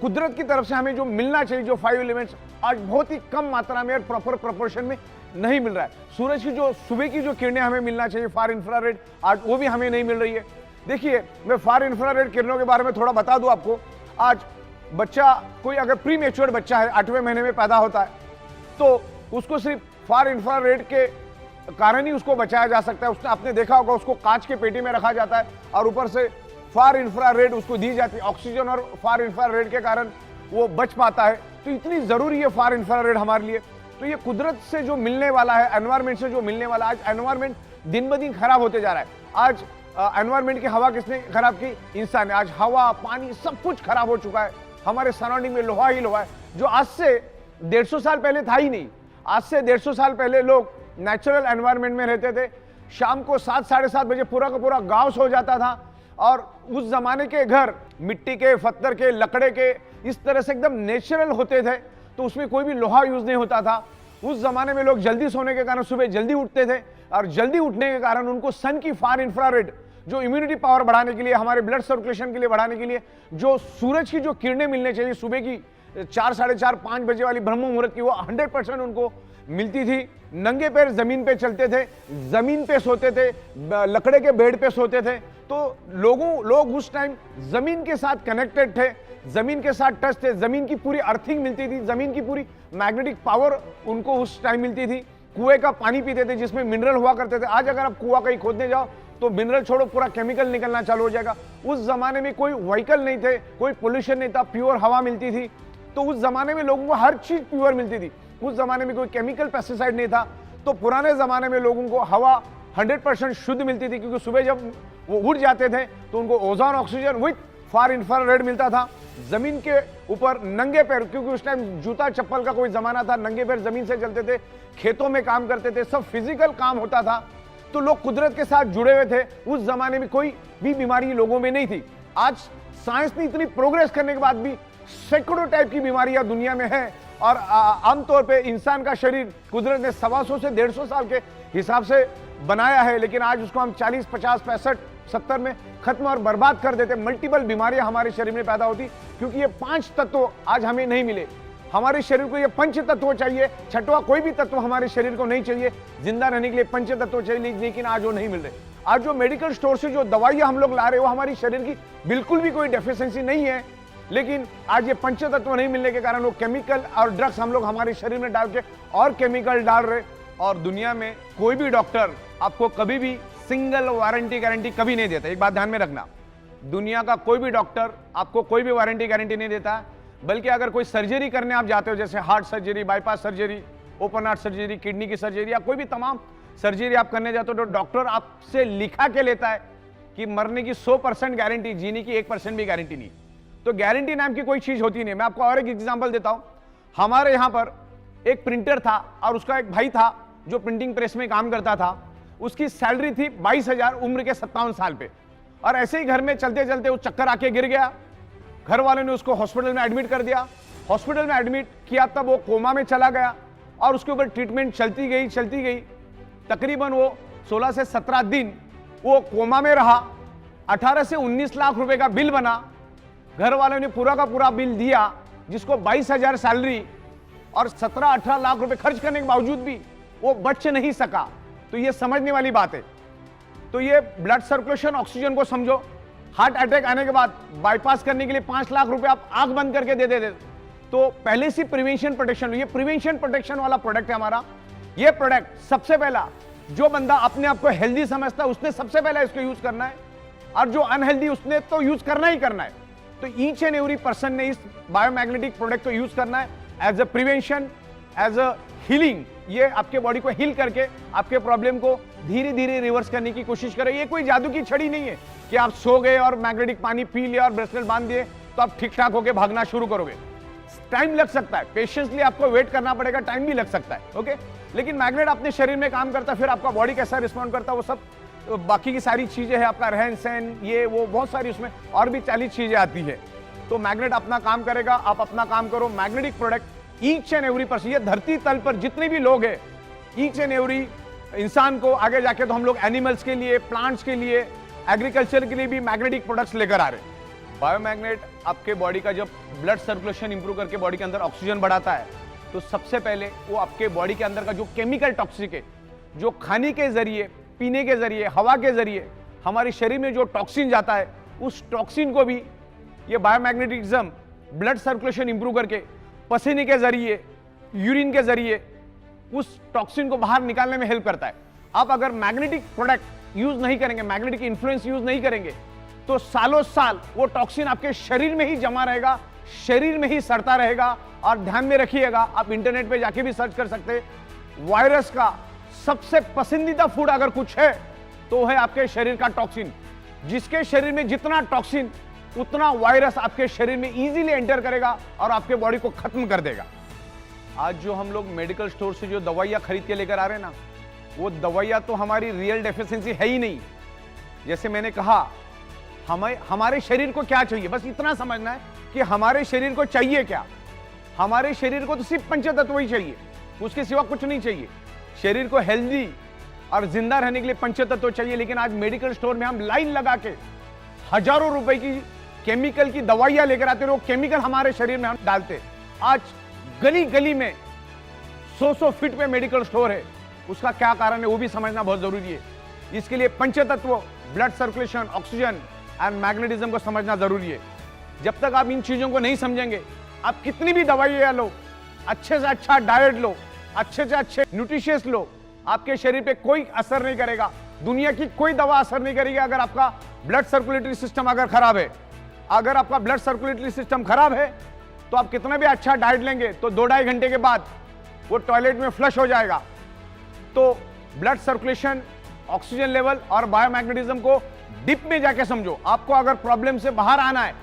कुदरत की तरफ से हमें जो मिलना चाहिए, जो 5 एलिमेंट्स, आज बहुत ही कम मात्रा में और प्रॉपर प्रोपोर्शन में नहीं मिल रहा है। सूरज की जो सुबह की जो किरणें हमें मिलना चाहिए, फार इंफ्रारेड, आज वो भी हमें नहीं मिल रही है। देखिए, मैं फार इंफ्रारेड किरणों के बारे में थोड़ा बता दूं आपको। आज बच्चा, कोई अगर प्री मैच्योर्ड बच्चा है, 8वें महीने में पैदा होता है, तो उसको सिर्फ फार इंफ्रारेड के कारण ही उसको बचाया जा सकता है। उसने आपने देखा होगा, उसको कांच के पेटी में रखा जाता है और ऊपर से फार इंफ्रारेड उसको दी जाती है। ऑक्सीजन और फार इंफ्रारेड के कारण वो बच पाता है। तो इतनी जरूरी है फार इंफ्रारेड हमारे लिए। तो ये कुदरत से जो मिलने वाला है, एनवायरमेंट से जो मिलने वाला है, आज एनवायरमेंट दिन ब दिन खराब होते जा रहा है। आज एनवायरमेंट की हवा किसने खराब की? इंसान ने। आज हवा, पानी, सब कुछ खराब हो चुका है। हमारे सराउंडिंग में लोहा ही लोहा है, जो आज से 150 साल पहले था ही नहीं। आज से 150 साल पहले लोग नेचुरल एनवायरनमेंट में रहते थे। शाम को 7, साढ़े 7 बजे पूरा का पूरा गांव सो जाता था, और उस जमाने के घर मिट्टी के, पत्थर के, लकड़े के, इस तरह से एकदम नेचुरल होते थे। तो उसमें कोई भी लोहा यूज नहीं होता था। उस जमाने में लोग जल्दी सोने के कारण सुबह जल्दी उठते थे, और जल्दी उठने के कारण उनको सन की फार इंफ्रारेड, जो इम्यूनिटी पावर बढ़ाने के लिए, हमारे ब्लड सर्कुलेशन के लिए बढ़ाने के लिए, जो सूरज की जो किरणें मिलने चाहिए सुबह की 4, साढ़े 4, 5 बजे वाली ब्रह्म मुहूर्त की, वो 100% उनको मिलती थी। नंगे पैर जमीन पे चलते थे, जमीन पे सोते थे, लकड़े के बेड पे सोते थे। तो लोग उस टाइम जमीन के साथ कनेक्टेड थे, जमीन के साथ टच थे, जमीन की पूरी अर्थिंग मिलती थी, जमीन की पूरी मैग्नेटिक पावर उनको उस टाइम मिलती थी। कुएं का पानी पीते थे जिसमें मिनरल हुआ करते थे। आज अगर आप कुआं कहीं खोदने जाओ तो मिनरल छोड़ो, पूरा केमिकल निकलना चालू हो जाएगा। उस जमाने में कोई व्हीकल नहीं थे, कोई पोल्यूशन नहीं था, प्योर हवा मिलती थी। तो उस जमाने में लोगों को हर चीज प्योर मिलती थी। उस जमाने में कोई केमिकल पेस्टिसाइड नहीं था। तो पुराने जमाने में लोगों को हवा 100% शुद्ध मिलती थी, क्योंकि सुबह जब वो उठ जाते थे तो उनको ozone oxygen with far infrared मिलता था। जमीन के ऊपर नंगे पैर, क्योंकि उस टाइम जूता चप्पल का कोई जमाना था, नंगे पैर जमीन से चलते थे, खेतों में काम करते थे, सब फिजिकल काम होता था। तो लोग कुदरत के साथ जुड़े हुए थे। उस जमाने में कोई भी बीमारी लोगों में नहीं थी। आज साइंस ने इतनी प्रोग्रेस करने के बाद भी सैकड़ों टाइप की बीमारियां दुनिया में है, और आमतौर पे इंसान का शरीर कुदरत ने 125 से 150 साल के हिसाब से बनाया है, लेकिन आज उसको हम 40, 50, 65, 70 में खत्म और बर्बाद कर देते। मल्टीपल बीमारियां हमारे शरीर में पैदा होती, क्योंकि ये 5 तत्व आज हमें नहीं मिले। हमारे शरीर को ये पंच तत्व चाहिए, छठवां कोई भी तत्व हमारे शरीर को नहीं चाहिए। जिंदा रहने के लिए पंच तत्व चाहिए, लेकिन आज वो नहीं मिल रहे। आज जो मेडिकल स्टोर से जो दवाइयां हम लोग ला रहे हो, हमारी शरीर की बिल्कुल भी कोई डेफिशिएंसी नहीं है, लेकिन आज ये पंच तत्व नहीं मिलने के कारण वो केमिकल और ड्रग्स हम लोग हमारे शरीर में डाल के और केमिकल डाल रहे। और दुनिया में कोई भी डॉक्टर आपको कभी भी सिंगल वारंटी गारंटी कभी नहीं देता। एक बात ध्यान में रखना, दुनिया का कोई भी डॉक्टर आपको कोई भी वारंटी गारंटी नहीं देता। बल्कि अगर कोई सर्जरी करने आप जाते हो, जैसे heart surgery, bypass surgery, open heart surgery, kidney की सर्जरी या कोई भी तमाम सर्जरी आप करने जाते हो, तो डॉक्टर आपसे लिखा के लेता है कि मरने की 100% गारंटी, जीने की 1% भी गारंटी नहीं। तो गारंटी नाम की कोई चीज होती नहीं। मैं आपको और एक एग्जांपल देता हूं। हमारे यहां पर एक प्रिंटर था और उसका एक भाई था जो प्रिंटिंग प्रेस में काम करता था। उसकी सैलरी थी 22,000, उम्र के 57 साल पे। और ऐसे ही घर में चलते चलते वो चक्कर आके गिर गया। घर वालों ने उसको हॉस्पिटल में एडमिट कर दिया। हॉस्पिटल में एडमिट किया तब वो कोमा में चला गया और उसके ऊपर ट्रीटमेंट चलती गई। तकरीबन वो 16 से 17 दिन वो कोमा में रहा। 18 से 19 लाख रुपए का बिल बना। घर वालों ने पूरा का पूरा बिल दिया, जिसको 22,000 सैलरी और 17-18 लाख रुपए खर्च करने के बावजूद भी वो बच नहीं सका। तो ये समझने वाली बात है। तो ये ब्लड सर्कुलेशन, ऑक्सीजन को समझो। हार्ट अटैक आने के बाद बाईपास करने के लिए 5 लाख रुपए आप आंख बंद करके दे देते। तो पहले से प्रिवेंशन प्रोटेक्शन, ये प्रिवेंशन प्रोटेक्शन वाला प्रोडक्ट है हमारा। ये प्रोडक्ट सबसे पहला, जो बंदा अपने आप को हेल्दी समझता है उसने सबसे पहला इसको यूज करना है, और जो अनहेल्दी उसने तो यूज करना ही करना है। तो ईच एंड एवरी पर्सन ने इस बायोमैग्नेटिक प्रोडक्ट को यूज करना है as a prevention, as a healing. ये आपके बॉडी को हील करके आपके प्रॉब्लम को धीरे धीरे रिवर्स करने की कोशिश करे। ये कोई जादू की छड़ी नहीं है कि आप सो गए और मैग्नेटिक पानी पी लिया और ब्रेसलेट बांध दिए तो आप ठीक ठाक होकर भागना शुरू करोगे। टाइम लग सकता है, पेशेंसली आपको वेट करना पड़ेगा, टाइम भी लग सकता है, ओके। लेकिन मैग्नेट अपने शरीर में काम करता है, फिर आपका बॉडी कैसा रिस्पॉन्ड करता है वो सब बाकी की सारी चीजें हैं, आपका रहन सहन, ये वो बहुत सारी उसमें और भी 40 चीजें आती है। तो मैग्नेट अपना काम करेगा, आप अपना काम करो। Magnetic product each and every person, ये धरती तल पर जितने भी लोग हैं, ईच एंड एवरी इंसान को आगे जाके तो हम लोग एनिमल्स के लिए, प्लांट्स के लिए, एग्रीकल्चर के लिए भी मैग्नेटिक प्रोडक्ट्स लेकर आ रहे हैं। बायोमैग्नेट आपके बॉडी का जब ब्लड सर्कुलेशन इंप्रूव करके बॉडी के अंदर ऑक्सीजन बढ़ाता है, तो सबसे पहले वो आपके बॉडी के अंदर का जो केमिकल टॉक्सिक है, जो खाने के जरिए, पीने के जरिए, हवा के जरिए हमारे शरीर में जो टॉक्सिन जाता है, उस टॉक्सिन को भी ये बायोमैग्नेटिज्म ब्लड सर्कुलेशन इंप्रूव करके पसीने के जरिए, यूरिन के जरिए उस टॉक्सिन को बाहर निकालने में हेल्प करता है। आप अगर मैग्नेटिक प्रोडक्ट यूज नहीं करेंगे, मैग्नेटिक इन्फ्लुएंस यूज नहीं करेंगे, तो सालों साल वो टॉक्सिन आपके शरीर में ही जमा रहेगा, शरीर में ही सड़ता रहेगा। और ध्यान में रखिएगा, आप इंटरनेट पे जाके भी सर्च कर सकते हैं, वायरस का सबसे पसंदीदा फूड अगर कुछ है तो है आपके शरीर का टॉक्सिन। जिसके शरीर में जितना टॉक्सिन, उतना वायरस आपके शरीर में इजीली एंटर करेगा और आपके बॉडी को खत्म कर देगा। आज जो हम लोग मेडिकल स्टोर से जो दवाइयां खरीद के लेकर आ रहे हैं ना, वो दवाइयां तो हमारी रियल डेफिशिएंसी है ही नहीं। जैसे मैंने कहा, हमारे शरीर को क्या चाहिए, बस इतना समझना है कि हमारे शरीर को चाहिए क्या। हमारे शरीर को तो सिर्फ पंचतत्व ही चाहिए, उसके सिवा कुछ नहीं चाहिए। शरीर को हेल्दी और जिंदा रहने के लिए पंचतत्व चाहिए। लेकिन आज मेडिकल स्टोर में हम लाइन लगा के हजारों रुपए की केमिकल की दवाइयां लेकर आते हैं, वो केमिकल हमारे शरीर में हम डालते। आज गली गली में 100-100 फीट पे मेडिकल स्टोर है। उसका क्या कारण है वो भी समझना बहुत जरूरी है। इसके लिए पंचतत्व, blood circulation, oxygen and magnetism को समझना जरूरी है। जब तक आप इन चीजों को नहीं समझेंगे, आप कितनी भी दवाइयां लो, अच्छे से अच्छा डाइट लो, अच्छे से अच्छे न्यूट्रिशियस लो, आपके शरीर पे कोई असर नहीं करेगा। दुनिया की कोई दवा असर नहीं करेगी अगर आपका ब्लड सर्कुलेटरी सिस्टम अगर खराब है। अगर आपका ब्लड सर्कुलेटरी सिस्टम खराब है तो आप कितना भी अच्छा डाइट लेंगे तो 2-2.5 घंटे के बाद वो टॉयलेट में फ्लश हो जाएगा। तो ब्लड सर्कुलेशन, ऑक्सीजन लेवल और बायोमैग्नेटिज्म को डीप में जाके समझो। आपको अगर प्रॉब्लम से बाहर आना है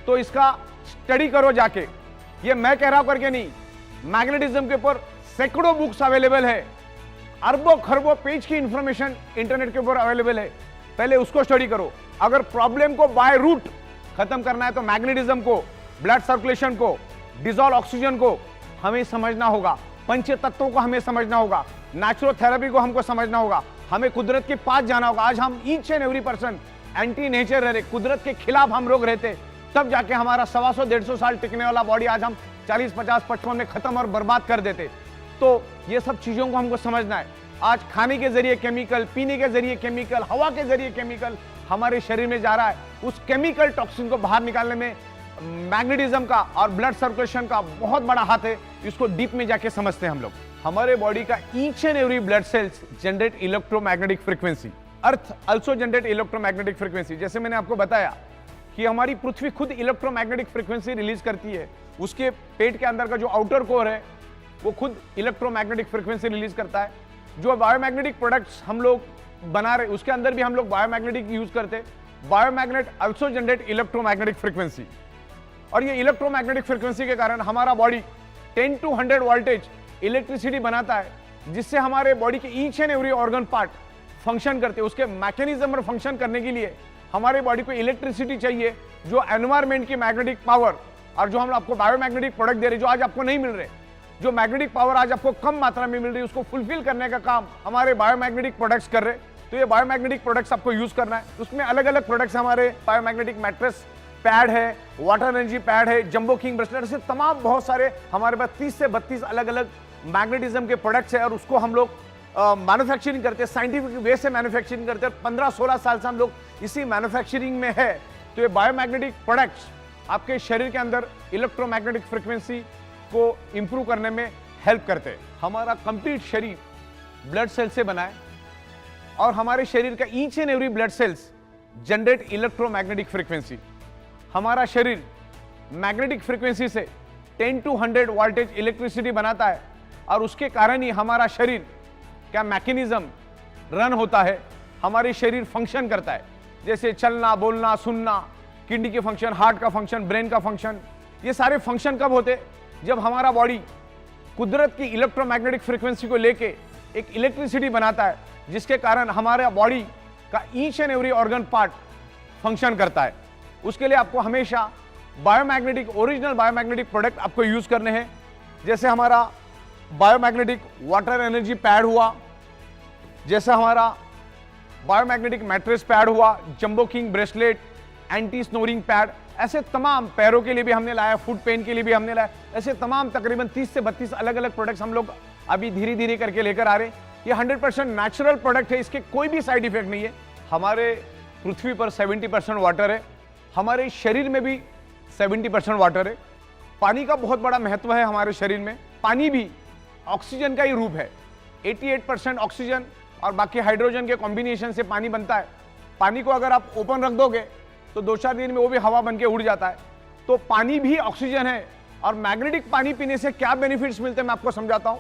तो इसका स्टडी करो जाके। ये मैं कह रहा हूं करके नहीं, मैग्नेटिज्म के ऊपर सैकड़ों बुक्स अवेलेबल है, अरबों खरबों पेज की इंफॉर्मेशन इंटरनेट के ऊपर अवेलेबल है। पहले उसको स्टडी करो। अगर प्रॉब्लम को बाय रूट खत्म करना है तो मैग्नेटिज्म को, ब्लड सर्कुलेशन को, डिजॉल्व ऑक्सीजन को हमें समझना होगा, पंच तत्वों को हमें समझना होगा, नेचुरोथेरेपी को हमको समझना होगा, हमें कुदरत के पास जाना होगा। आज हम each and every person anti nature रह रहे, कुदरत के खिलाफ हम लोग रहते, तब जाके हमारा 125-150 साल टिकने वाला बॉडी आज हम 40, 50, 55 में खत्म और बर्बाद कर देते। तो ये सब चीजों को हमको समझना है। आज खाने के जरिए केमिकल, पीने के जरिए केमिकल, हवा के जरिए केमिकल हमारे शरीर में जा रहा है। उस केमिकल टॉक्सिन को बाहर निकालने में मैग्नेटिज्म का और ब्लड सर्कुलेशन का बहुत बड़ा हाथ है। इसको डीप में जाके समझते हैं हम लोग। हमारे बॉडी का each and every blood sales generate electromagnetic frequency, earth also generate electromagnetic frequency. जैसे मैंने आपको बताया कि हमारी पृथ्वी खुद इलेक्ट्रोमैग्नेटिक फ्रीक्वेंसी रिलीज करती है। उसके पेट के अंदर का जो आउटर कोर है वो खुद इलेक्ट्रोमैग्नेटिक फ्रीक्वेंसी रिलीज करता है। जो बायोमैग्नेटिक प्रोडक्ट्स हम लोग बना रहे उसके अंदर भी हम लोग बायोमैग्नेटिक यूज करते हैं। बायोमैग्नेट आल्सो जनरेट इलेक्ट्रोमैग्नेटिक फ्रीक्वेंसी, और ये इलेक्ट्रोमैग्नेटिक फ्रीक्वेंसी के कारण हमारा बॉडी 10 to 100 वोल्टेज इलेक्ट्रिसिटी बनाता है, जिससे हमारे बॉडी के each and every organ part function करते हैं। उसके मैकेनिज्म पर फंक्शन करने के लिए हमारे बॉडी को इलेक्ट्रिसिटी चाहिए, जो एनवायरमेंट की मैग्नेटिक पावर और जो हम आपको बायोमैग्नेटिक प्रोडक्ट दे रहे, जो आज आपको नहीं मिल रहे, जो मैग्नेटिक पावर आज आपको कम मात्रा में मिल रही है, उसको फुलफिल करने का काम हमारे बायोमैग्नेटिक प्रोडक्ट्स कर रहे। तो ये बायोमैग्नेटिक प्रोडक्ट्स आपको यूज करना है। उसमें अलग अलग प्रोडक्ट्स हमारे बायोमैग्नेटिक मैट्रेस पैड है, वाटर एनर्जी पैड है, जंबो किंग ब्रेसलेट, ऐसे तमाम बहुत सारे हमारे पास 30 से 32 अलग अलग मैग्नेटिज्म के प्रोडक्ट्स है, और उसको हम लोग मैन्युफैक्चरिंग करते हैं, साइंटिफिक वे से मैन्युफैक्चरिंग करते हैं। 15-16 साल से हम लोग इसी मैन्युफैक्चरिंग में है। तो ये बायोमैग्नेटिक प्रोडक्ट्स आपके शरीर के अंदर इलेक्ट्रोमैग्नेटिक फ्रीक्वेंसी को इंप्रूव करने में हेल्प करते हैं। हमारा कंप्लीट शरीर ब्लड सेल से बना है, और हमारे शरीर का each and every blood sales generate electromagnetic frequency. हमारा शरीर मैग्नेटिक फ्रीक्वेंसी से 10 to 100 वोल्टेज इलेक्ट्रिसिटी बनाता है, और उसके कारण ही हमारा शरीर का मैकेनिज्म रन होता है, हमारे शरीर फंक्शन करता है। जैसे चलना, बोलना, सुनना, किडनी के फंक्शन, हार्ट का फंक्शन, ब्रेन का फंक्शन, ये सारे फंक्शन कब होते? जब हमारा बॉडी कुदरत की इलेक्ट्रोमैग्नेटिक फ्रीक्वेंसी को लेके एक इलेक्ट्रिसिटी बनाता है, जिसके कारण हमारा बॉडी का each and every organ part function करता है। उसके लिए आपको हमेशा बायोमैग्नेटिक, ओरिजिनल बायोमैग्नेटिक प्रोडक्ट आपको यूज करने हैं। जैसे हमारा बायोमैग्नेटिक वाटर एनर्जी पैड हुआ, जैसा हमारा बायोमैग्नेटिक मैट्रेस पैड हुआ, jumbo king bracelet, anti snoring pad, ऐसे तमाम, पैरों के लिए भी हमने लाया, फुट पेन के लिए भी हमने लाया, ऐसे तमाम तकरीबन 30 से 32 अलग अलग प्रोडक्ट्स हम लोग अभी धीरे धीरे करके लेकर आ रहे हैं। ये 100% नेचुरल प्रोडक्ट है, इसके कोई भी साइड इफेक्ट नहीं है। हमारे पृथ्वी पर 70% वाटर है, हमारे शरीर में भी 70% वाटर है। पानी का बहुत बड़ा महत्व है हमारे शरीर में। पानी भी ऑक्सीजन का ही रूप है। 88% ऑक्सीजन और बाकी हाइड्रोजन के कॉम्बिनेशन से पानी बनता है। पानी को अगर आप ओपन रख दोगे तो 2-4 दिन में वो भी हवा बन के उड़ जाता है। तो पानी भी ऑक्सीजन है। और मैग्नेटिक पानी पीने से क्या बेनिफिट्स मिलते हैं मैं आपको समझाता हूं।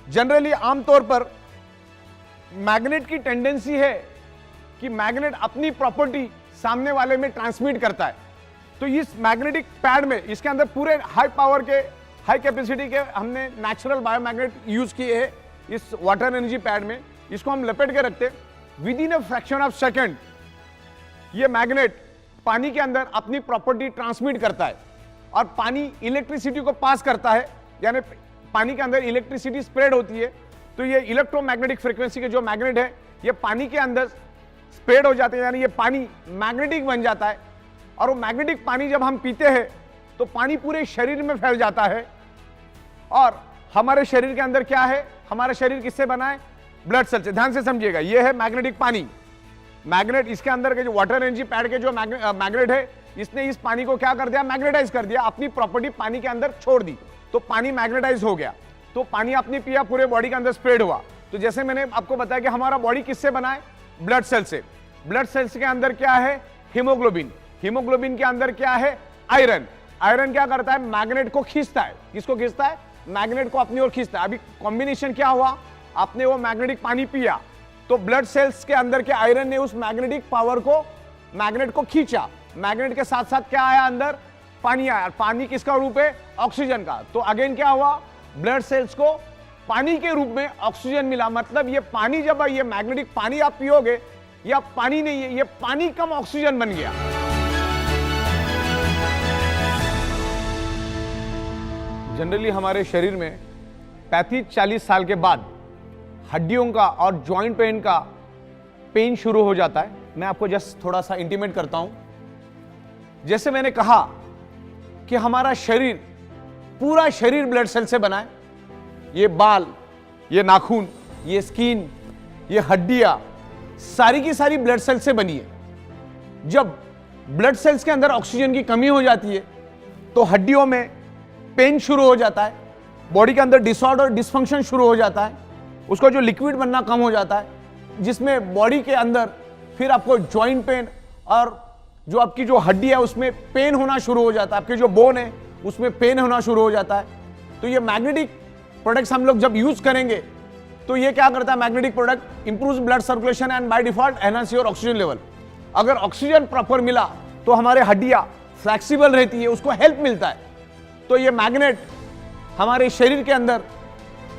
जनरली आमतौर पर मैग्नेट की टेंडेंसी है कि मैग्नेट अपनी प्रॉपर्टी सामने वाले में ट्रांसमिट करता है। तो इस मैग्नेटिक पैड में, इसके अंदर पूरे हाई पावर के, हाई कैपेसिटी के हमने नेचुरल बायोमैग्नेट यूज किए हैं इस वाटर एनर्जी पैड में। इसको हम लपेट के रखते हैं, with in a fraction of second ये मैग्नेट पानी के अंदर अपनी प्रॉपर्टी ट्रांसमिट करता है और पानी इलेक्ट्रिसिटी को पास करता है, यानी पानी के अंदर इलेक्ट्रिसिटी स्प्रेड होती है। तो ये इलेक्ट्रोमैग्नेटिक फ्रीक्वेंसी के जो मैग्नेट है ये पानी के अंदर स्प्रेड हो जाते हैं, यानी ये पानी मैग्नेटिक बन जाता है। और वो मैग्नेटिक पानी जब हम पीते हैं तो पानी पूरे शरीर में फैल जाता है। और हमारे शरीर के अंदर क्या है, हमारा शरीर किससे बना है? ब्लड सेल से। ध्यान से समझिएगा, ये है मैग्नेटिक पानी। मैग्नेट, इसके अंदर के जो वाटर एनर्जी पैड के जो मैग्नेट है, इसने इस पानी को क्या कर दिया? मैग्नेटाइज कर दिया, अपनी प्रॉपर्टी पानी के अंदर छोड़ दी। तो पानी मैग्नेटाइज हो गया। तो पानी आपने पिया, पूरे बॉडी के अंदर स्प्रेड हुआ। तो जैसे मैंने आपको बताया कि हमारा बॉडी किससे बना है? ब्लड सेल से। ब्लड सेल्स के अंदर क्या है? हीमोग्लोबिन। हीमोग्लोबिन के अंदर क्या है? आयरन। आयरन क्या करता है? मैग्नेट को खींचता है। किसको खींचता है? मैग्नेट को अपनी ओर खींचता है। अभी कॉम्बिनेशन क्या हुआ? आपने वो मैग्नेटिक पानी पिया तो ब्लड सेल्स के अंदर के आयरन ने उस मैग्नेटिक पावर को, मैग्नेट को खींचा। मैग्नेट के साथ साथ क्या आया? अंदर पानी आया। पानी किसका रूप है? ऑक्सीजन का। तो अगेन क्या हुआ? ब्लड सेल्स को पानी के रूप में ऑक्सीजन मिला। मतलब ये पानी, जब ये मैग्नेटिक पानी आप पियोगे, या पानी नहीं है, ये पानी कम ऑक्सीजन बन गया। जनरली हमारे शरीर में 35-40 साल के बाद हड्डियों का और जॉइंट पेन का पेन शुरू हो जाता है। मैं आपको जस्ट थोड़ा सा इंटीमेट करता हूं। जैसे मैंने कहा कि हमारा शरीर पूरा शरीर ब्लड सेल से बना है। ये बाल, ये नाखून, ये स्किन, ये हड्डियां सारी की सारी ब्लड सेल से बनी है। जब ब्लड सेल्स के अंदर ऑक्सीजन की कमी हो जाती है तो हड्डियों में पेन शुरू हो जाता है, बॉडी के अंदर डिसऑर्डर डिसफंक्शन शुरू हो जाता है, उसका जो लिक्विड बनना कम हो जाता है, जिसमें बॉडी के अंदर फिर आपको जॉइंट पेन और जो आपकी जो हड्डी है उसमें पेन होना शुरू हो जाता है, आपके जो बोन है उसमें पेन होना शुरू हो जाता है। तो ये मैग्नेटिक प्रोडक्ट्स हम लोग जब यूज करेंगे तो ये क्या करता है, magnetic product improves blood circulation and by default enhance your oxygen level. अगर ऑक्सीजन प्रॉपर मिला तो हमारे हड्डियां फ्लेक्सिबल रहती है, उसको हेल्प मिलता है। तो ये मैग्नेट हमारे शरीर के अंदर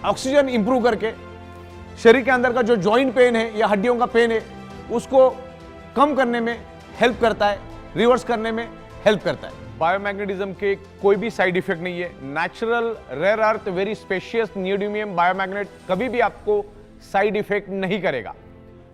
ऑक्सीजन इंप्रूव करके शरीर के अंदर का जो जॉइंट पेन है या हड्डियों का पेन है उसको कम करने में हेल्प करता है, रिवर्स करने में हेल्प करता है। बायोमैग्नेटिज्म के कोई भी साइड इफेक्ट नहीं है। Natural rare earth very specious neodymium biomagnet कभी भी आपको साइड इफेक्ट नहीं करेगा।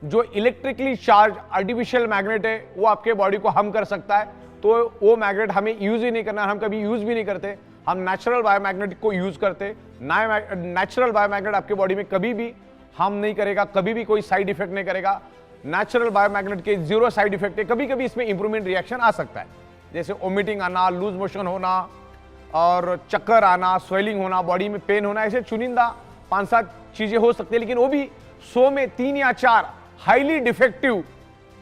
जो इलेक्ट्रिकली चार्ज आर्टिफिशियल मैग्नेट है वो आपके बॉडी को हार्म कर सकता है, तो वो मैग्नेट हमें यूज ही नहीं करना, हम कभी यूज भी नहीं करते। हम नेचुरल बायोमैग्नेट को यूज करते। नेचुरल बायोमैग्नेट आपके बॉडी में कभी भी हार्म नहीं करेगा, कभी भी कोई साइड इफेक्ट नहीं करेगा। नेचुरल बायोमैग्नेट के 0 साइड इफेक्ट है। कभी कभी इसमें इंप्रूवमेंट रिएक्शन आ सकता है, जैसे वोमिटिंग आना, लूज मोशन होना और चक्कर आना, स्वेलिंग होना, बॉडी में पेन होना, ऐसे चुनिंदा 5-7 चीजें हो सकती है, लेकिन वो भी 100 में 3 या 4 हाईली डिफेक्टिव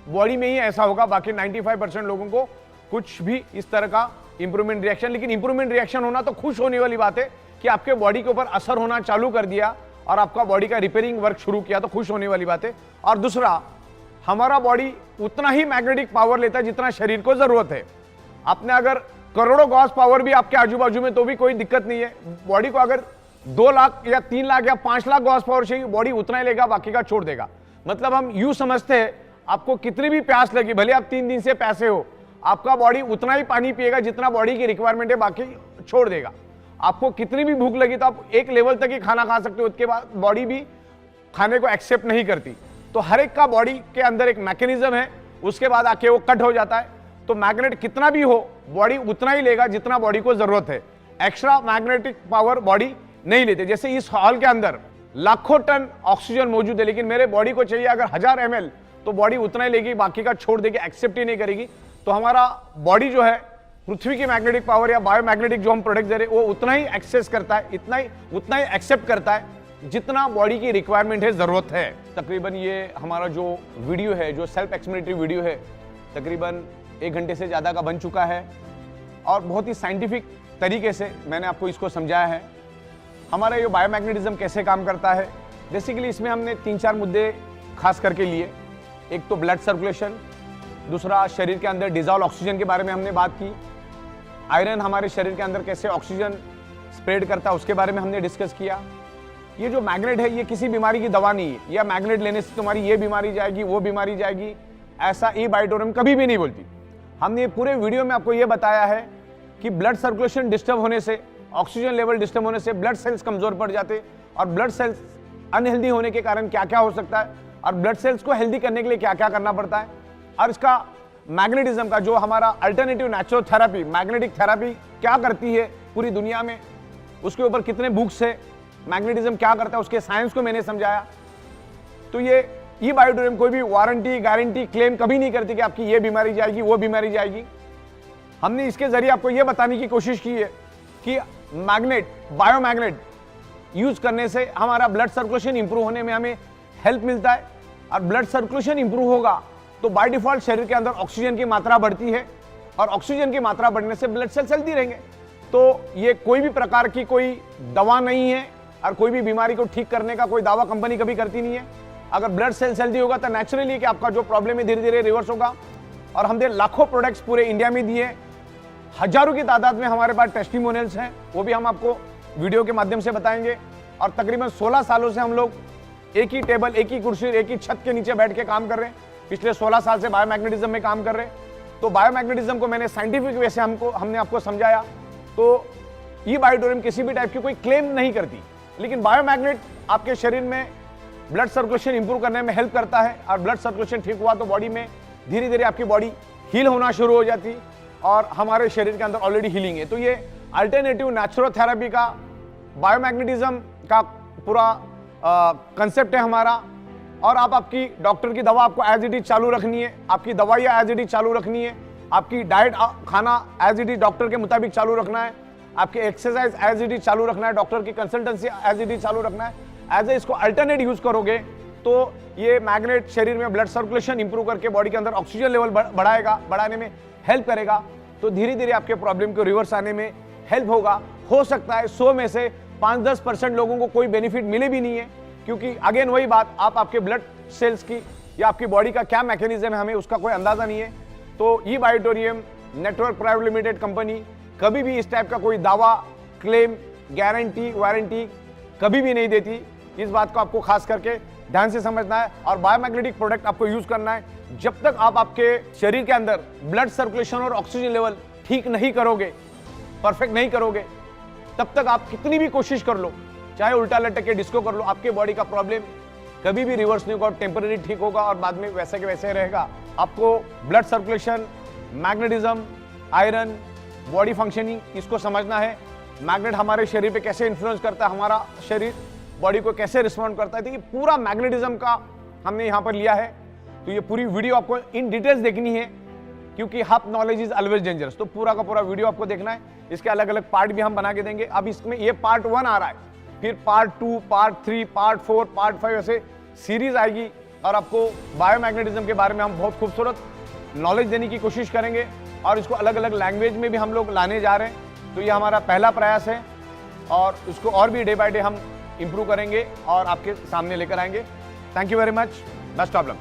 बॉडी में ही ऐसा होगा। बाकी 95% लोगों को कुछ भी इस तरह का इंप्रूवमेंट रिएक्शन, लेकिन इंप्रूवमेंट रिएक्शन होना तो खुश होने वाली बात है कि आपके बॉडी के ऊपर असर होना चालू कर दिया और आपका बॉडी का रिपेयरिंग वर्क शुरू किया, तो खुश होने वाली बात है। और दूसरा, हमारा बॉडी उतना ही मैग्नेटिक पावर लेता है जितना शरीर को जरूरत है। आपने अगर करोड़ों गॉस पावर भी आपके आजू बाजू में तो भी कोई दिक्कत नहीं है। बॉडी को अगर 2 लाख या 3 लाख या 5 लाख गॉस पावर चाहिए, बॉडी उतना ही लेगा, बाकी का छोड़ देगा। मतलब हम यूं समझते हैं, आपको कितनी भी प्यास लगी, भले आप 3 दिन से प्यासे हो, आपका बॉडी उतना ही पानी पिएगा जितना बॉडी की रिक्वायरमेंट है, बाकी छोड़ देगा। आपको कितनी भी भूख लगी तो आप एक लेवल तक ही खाना खा सकते हो, उसके बाद बॉडी भी खाने को एक्सेप्ट नहीं करती। तो हर एक का बॉडी के अंदर एक मैकेनिज्म है, उसके बाद आके वो कट हो जाता है। तो मैग्नेट कितना भी हो, बॉडी उतना ही लेगा जितना बॉडी को जरूरत है। एक्स्ट्रा मैग्नेटिक पावर बॉडी नहीं लेते। जैसे इस हॉल के अंदर लाखों टन ऑक्सीजन मौजूद है, लेकिन मेरे बॉडी को चाहिए अगर 1000 ml, तो बॉडी उतना ही लेगी, बाकी का छोड़ देगी, एक्सेप्ट ही नहीं करेगी। तो हमारा बॉडी जो है पृथ्वी की मैग्नेटिक पावर या बायोमैग्नेटिक जो हम प्रोडक्ट दे रहे हैं वो उतना ही एक्सेस करता है, उतना ही एक्सेप्ट करता है जितना बॉडी की रिक्वायरमेंट है, जरूरत है। तकरीबन ये हमारा जो वीडियो है, जो सेल्फ एक्सप्लेनेटरी वीडियो है, तकरीबन 1 घंटे से ज़्यादा का बन चुका है और बहुत ही साइंटिफिक तरीके से मैंने आपको इसको समझाया है। हमारा ये बायोमैग्नेटिज्म कैसे काम करता है, बेसिकली इसमें हमने 3-4 मुद्दे खास करके लिए। एक तो ब्लड सर्कुलेशन, दूसरा शरीर के अंदर डिजॉल्व ऑक्सीजन के बारे में हमने बात की, आयरन हमारे शरीर के अंदर कैसे ऑक्सीजन स्प्रेड करता है उसके बारे में हमने डिस्कस किया। ये जो मैग्नेट है ये किसी बीमारी की दवा नहीं है, या मैग्नेट लेने से तुम्हारी ये बीमारी जाएगी, वो बीमारी जाएगी, ऐसा ई बायोटोरियम कभी भी नहीं बोलती। हमने पूरे वीडियो में आपको ये बताया है कि ब्लड सर्कुलेशन डिस्टर्ब होने से, ऑक्सीजन लेवल डिस्टर्ब होने से ब्लड सेल्स कमजोर पड़ जाते, और ब्लड सेल्स अनहेल्दी होने के कारण क्या क्या हो सकता है, और ब्लड सेल्स को हेल्दी करने के लिए क्या क्या करना पड़ता है, और इसका मैग्नेटिज्म का जो हमारा alternative natural therapy, magnetic therapy क्या करती है पूरी दुनिया में, उसके ऊपर कितने बुक्स है, मैग्नेटिज्म क्या करता है, उसके साइंस को मैंने समझाया। तो ये ई बायोटोरियम कोई भी वारंटी गारंटी क्लेम कभी नहीं करती कि आपकी ये बीमारी जाएगी, वो बीमारी जाएगी। हमने इसके जरिए आपको ये बताने की कोशिश की है कि मैग्नेट, बायोमैग्नेट यूज करने से हमारा ब्लड सर्कुलेशन इंप्रूव होने में हमें हेल्प मिलता है, और ब्लड सर्कुलेशन इंप्रूव होगा तो बाय डिफॉल्ट शरीर के अंदर ऑक्सीजन की मात्रा बढ़ती है, और ऑक्सीजन की मात्रा बढ़ने से ब्लड सेल्स हेल्दी रहेंगे। तो ये कोई भी प्रकार की कोई दवा नहीं है, और कोई भी बीमारी को ठीक करने का कोई दावा कंपनी कभी करती नहीं है। अगर ब्लड सेल्स हेल्दी होगा तो नेचुरली कि आपका जो प्रॉब्लम है धीरे धीरे रिवर्स होगा। और हमने लाखों प्रोडक्ट्स पूरे इंडिया में दिए, हजारों की तादाद में हमारे पास टेस्टिमोनियल्स हैं, वो भी हम आपको वीडियो के माध्यम से बताएंगे। और तकरीबन 16 सालों से हम लोग एक ही टेबल, एक ही कुर्सी, एक ही छत के नीचे बैठ के काम कर रहे हैं। पिछले 16 साल से बायोमैग्नेटिज्म में काम कर रहे हैं। तो बायोमैग्नेटिज्म को मैंने साइंटिफिक वे से हमने आपको समझाया। तो ई बायोटोरियम किसी भी टाइप की कोई क्लेम नहीं करती, लेकिन बायोमैग्नेट आपके शरीर में ब्लड सर्कुलेशन इंप्रूव करने में हेल्प करता है, और ब्लड सर्कुलेशन ठीक हुआ तो बॉडी में धीरे धीरे आपकी बॉडी हील होना शुरू हो जाती, और हमारे शरीर के अंदर ऑलरेडी हीलिंग है। तो ये अल्टरनेटिव नेचुरोथेरेपी का, बायोमैग्नेटिज्म का पूरा कंसेप्ट है हमारा। और आप आपकी डॉक्टर की दवा आपको एज इट इज चालू रखनी है, आपकी दवाइयाँ एज इट इज चालू रखनी है, आपकी डाइट खाना एज इट इज डॉक्टर के मुताबिक चालू रखना है, आपके एक्सरसाइज एज इट इज चालू रखना है, डॉक्टर की कंसल्टेंसी एज इट इज चालू रखना है। एज ए इसको अल्टरनेट यूज करोगे तो ये मैग्नेट शरीर में ब्लड सर्कुलेशन इंप्रूव करके बॉडी के अंदर ऑक्सीजन लेवल बढ़ाने में हेल्प करेगा। तो धीरे धीरे आपके प्रॉब्लम को रिवर्स आने में हेल्प होगा। हो सकता है 100 में से 5-10% लोगों को कोई बेनिफिट मिले भी नहीं है, क्योंकि अगेन वही बात, आप आपके ब्लड सेल्स की या आपकी बॉडी का क्या मैकेनिज्म है हमें उसका कोई अंदाजा नहीं है। तो ई बायोटोरियम नेटवर्क प्राइवेट लिमिटेड कंपनी कभी भी इस टाइप का कोई दावा, क्लेम, गारंटी, वारंटी कभी भी नहीं देती। इस बात को आपको खास करके ध्यान से समझना है। और बायोमैग्नेटिक प्रोडक्ट आपको यूज करना है जब तक आप आपके शरीर के अंदर ब्लड सर्कुलेशन और ऑक्सीजन लेवल ठीक नहीं करोगे, परफेक्ट नहीं करोगे, तब तक आप कितनी भी कोशिश कर लो, चाहे उल्टा लटक के डिस्को कर लो, आपके बॉडी का प्रॉब्लम कभी भी रिवर्स नहीं होगा, टेम्पररी ठीक होगा और बाद में वैसे के वैसे रहेगा। आपको blood circulation, magnetism, iron, body functioning इसको समझना है। मैग्नेट हमारे शरीर पे कैसे इन्फ्लुएंस करता है, हमारा शरीर बॉडी को कैसे रिस्पॉन्ड करता है, तो ये पूरा मैग्नेटिज्म का हमने यहाँ पर लिया है। तो ये पूरी वीडियो आपको इन डिटेल्स देखनी है, क्योंकि half knowledge is always dangerous. तो पूरा का पूरा वीडियो आपको देखना है। इसके अलग अलग पार्ट भी हम बना के देंगे। अब इसमें ये पार्ट 1 आ रहा है, फिर पार्ट 2, पार्ट 3, पार्ट 4, पार्ट 5 ऐसे सीरीज आएगी और आपको बायोमैग्नेटिज्म के बारे में हम बहुत खूबसूरत नॉलेज देने की कोशिश करेंगे और इसको अलग अलग लैंग्वेज में भी हम लोग लाने जा रहे हैं। तो ये हमारा पहला प्रयास है और इसको और भी डे बाय डे हम इंप्रूव करेंगे और आपके सामने लेकर आएंगे। Thank you very much. Best of luck.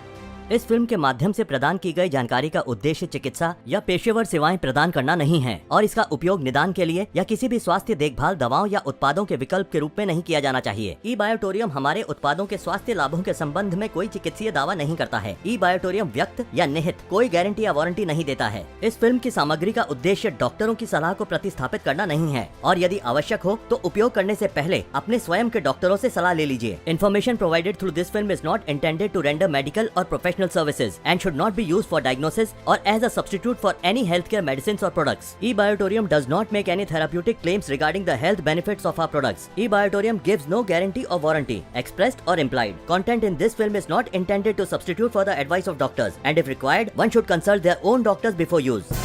इस फिल्म के माध्यम से प्रदान की गई जानकारी का उद्देश्य चिकित्सा या पेशेवर सेवाएं प्रदान करना नहीं है और इसका उपयोग निदान के लिए या किसी भी स्वास्थ्य देखभाल दवाओं या उत्पादों के विकल्प के रूप में नहीं किया जाना चाहिए। ई बायोटोरियम हमारे उत्पादों के स्वास्थ्य लाभों के संबंध में कोई चिकित्सीय दावा नहीं करता है। ई बायोटोरियम व्यक्त या निहित कोई गारंटी या वारंटी नहीं देता है। इस फिल्म की सामग्री का उद्देश्य डॉक्टरों की सलाह को प्रतिस्थापित करना नहीं है और यदि आवश्यक हो तो उपयोग करने से पहले अपने स्वयं के डॉक्टरों से सलाह ले लीजिए। Information provided through this film is not intended to render medical और professional services and should not be used for diagnosis or as a substitute for any healthcare medicines or products. eBiotorium does not make any therapeutic claims regarding the health benefits of our products. eBiotorium gives no guarantee or warranty, expressed or implied. Content in this film is not intended to substitute for the advice of doctors, and if required, one should consult their own doctors before use.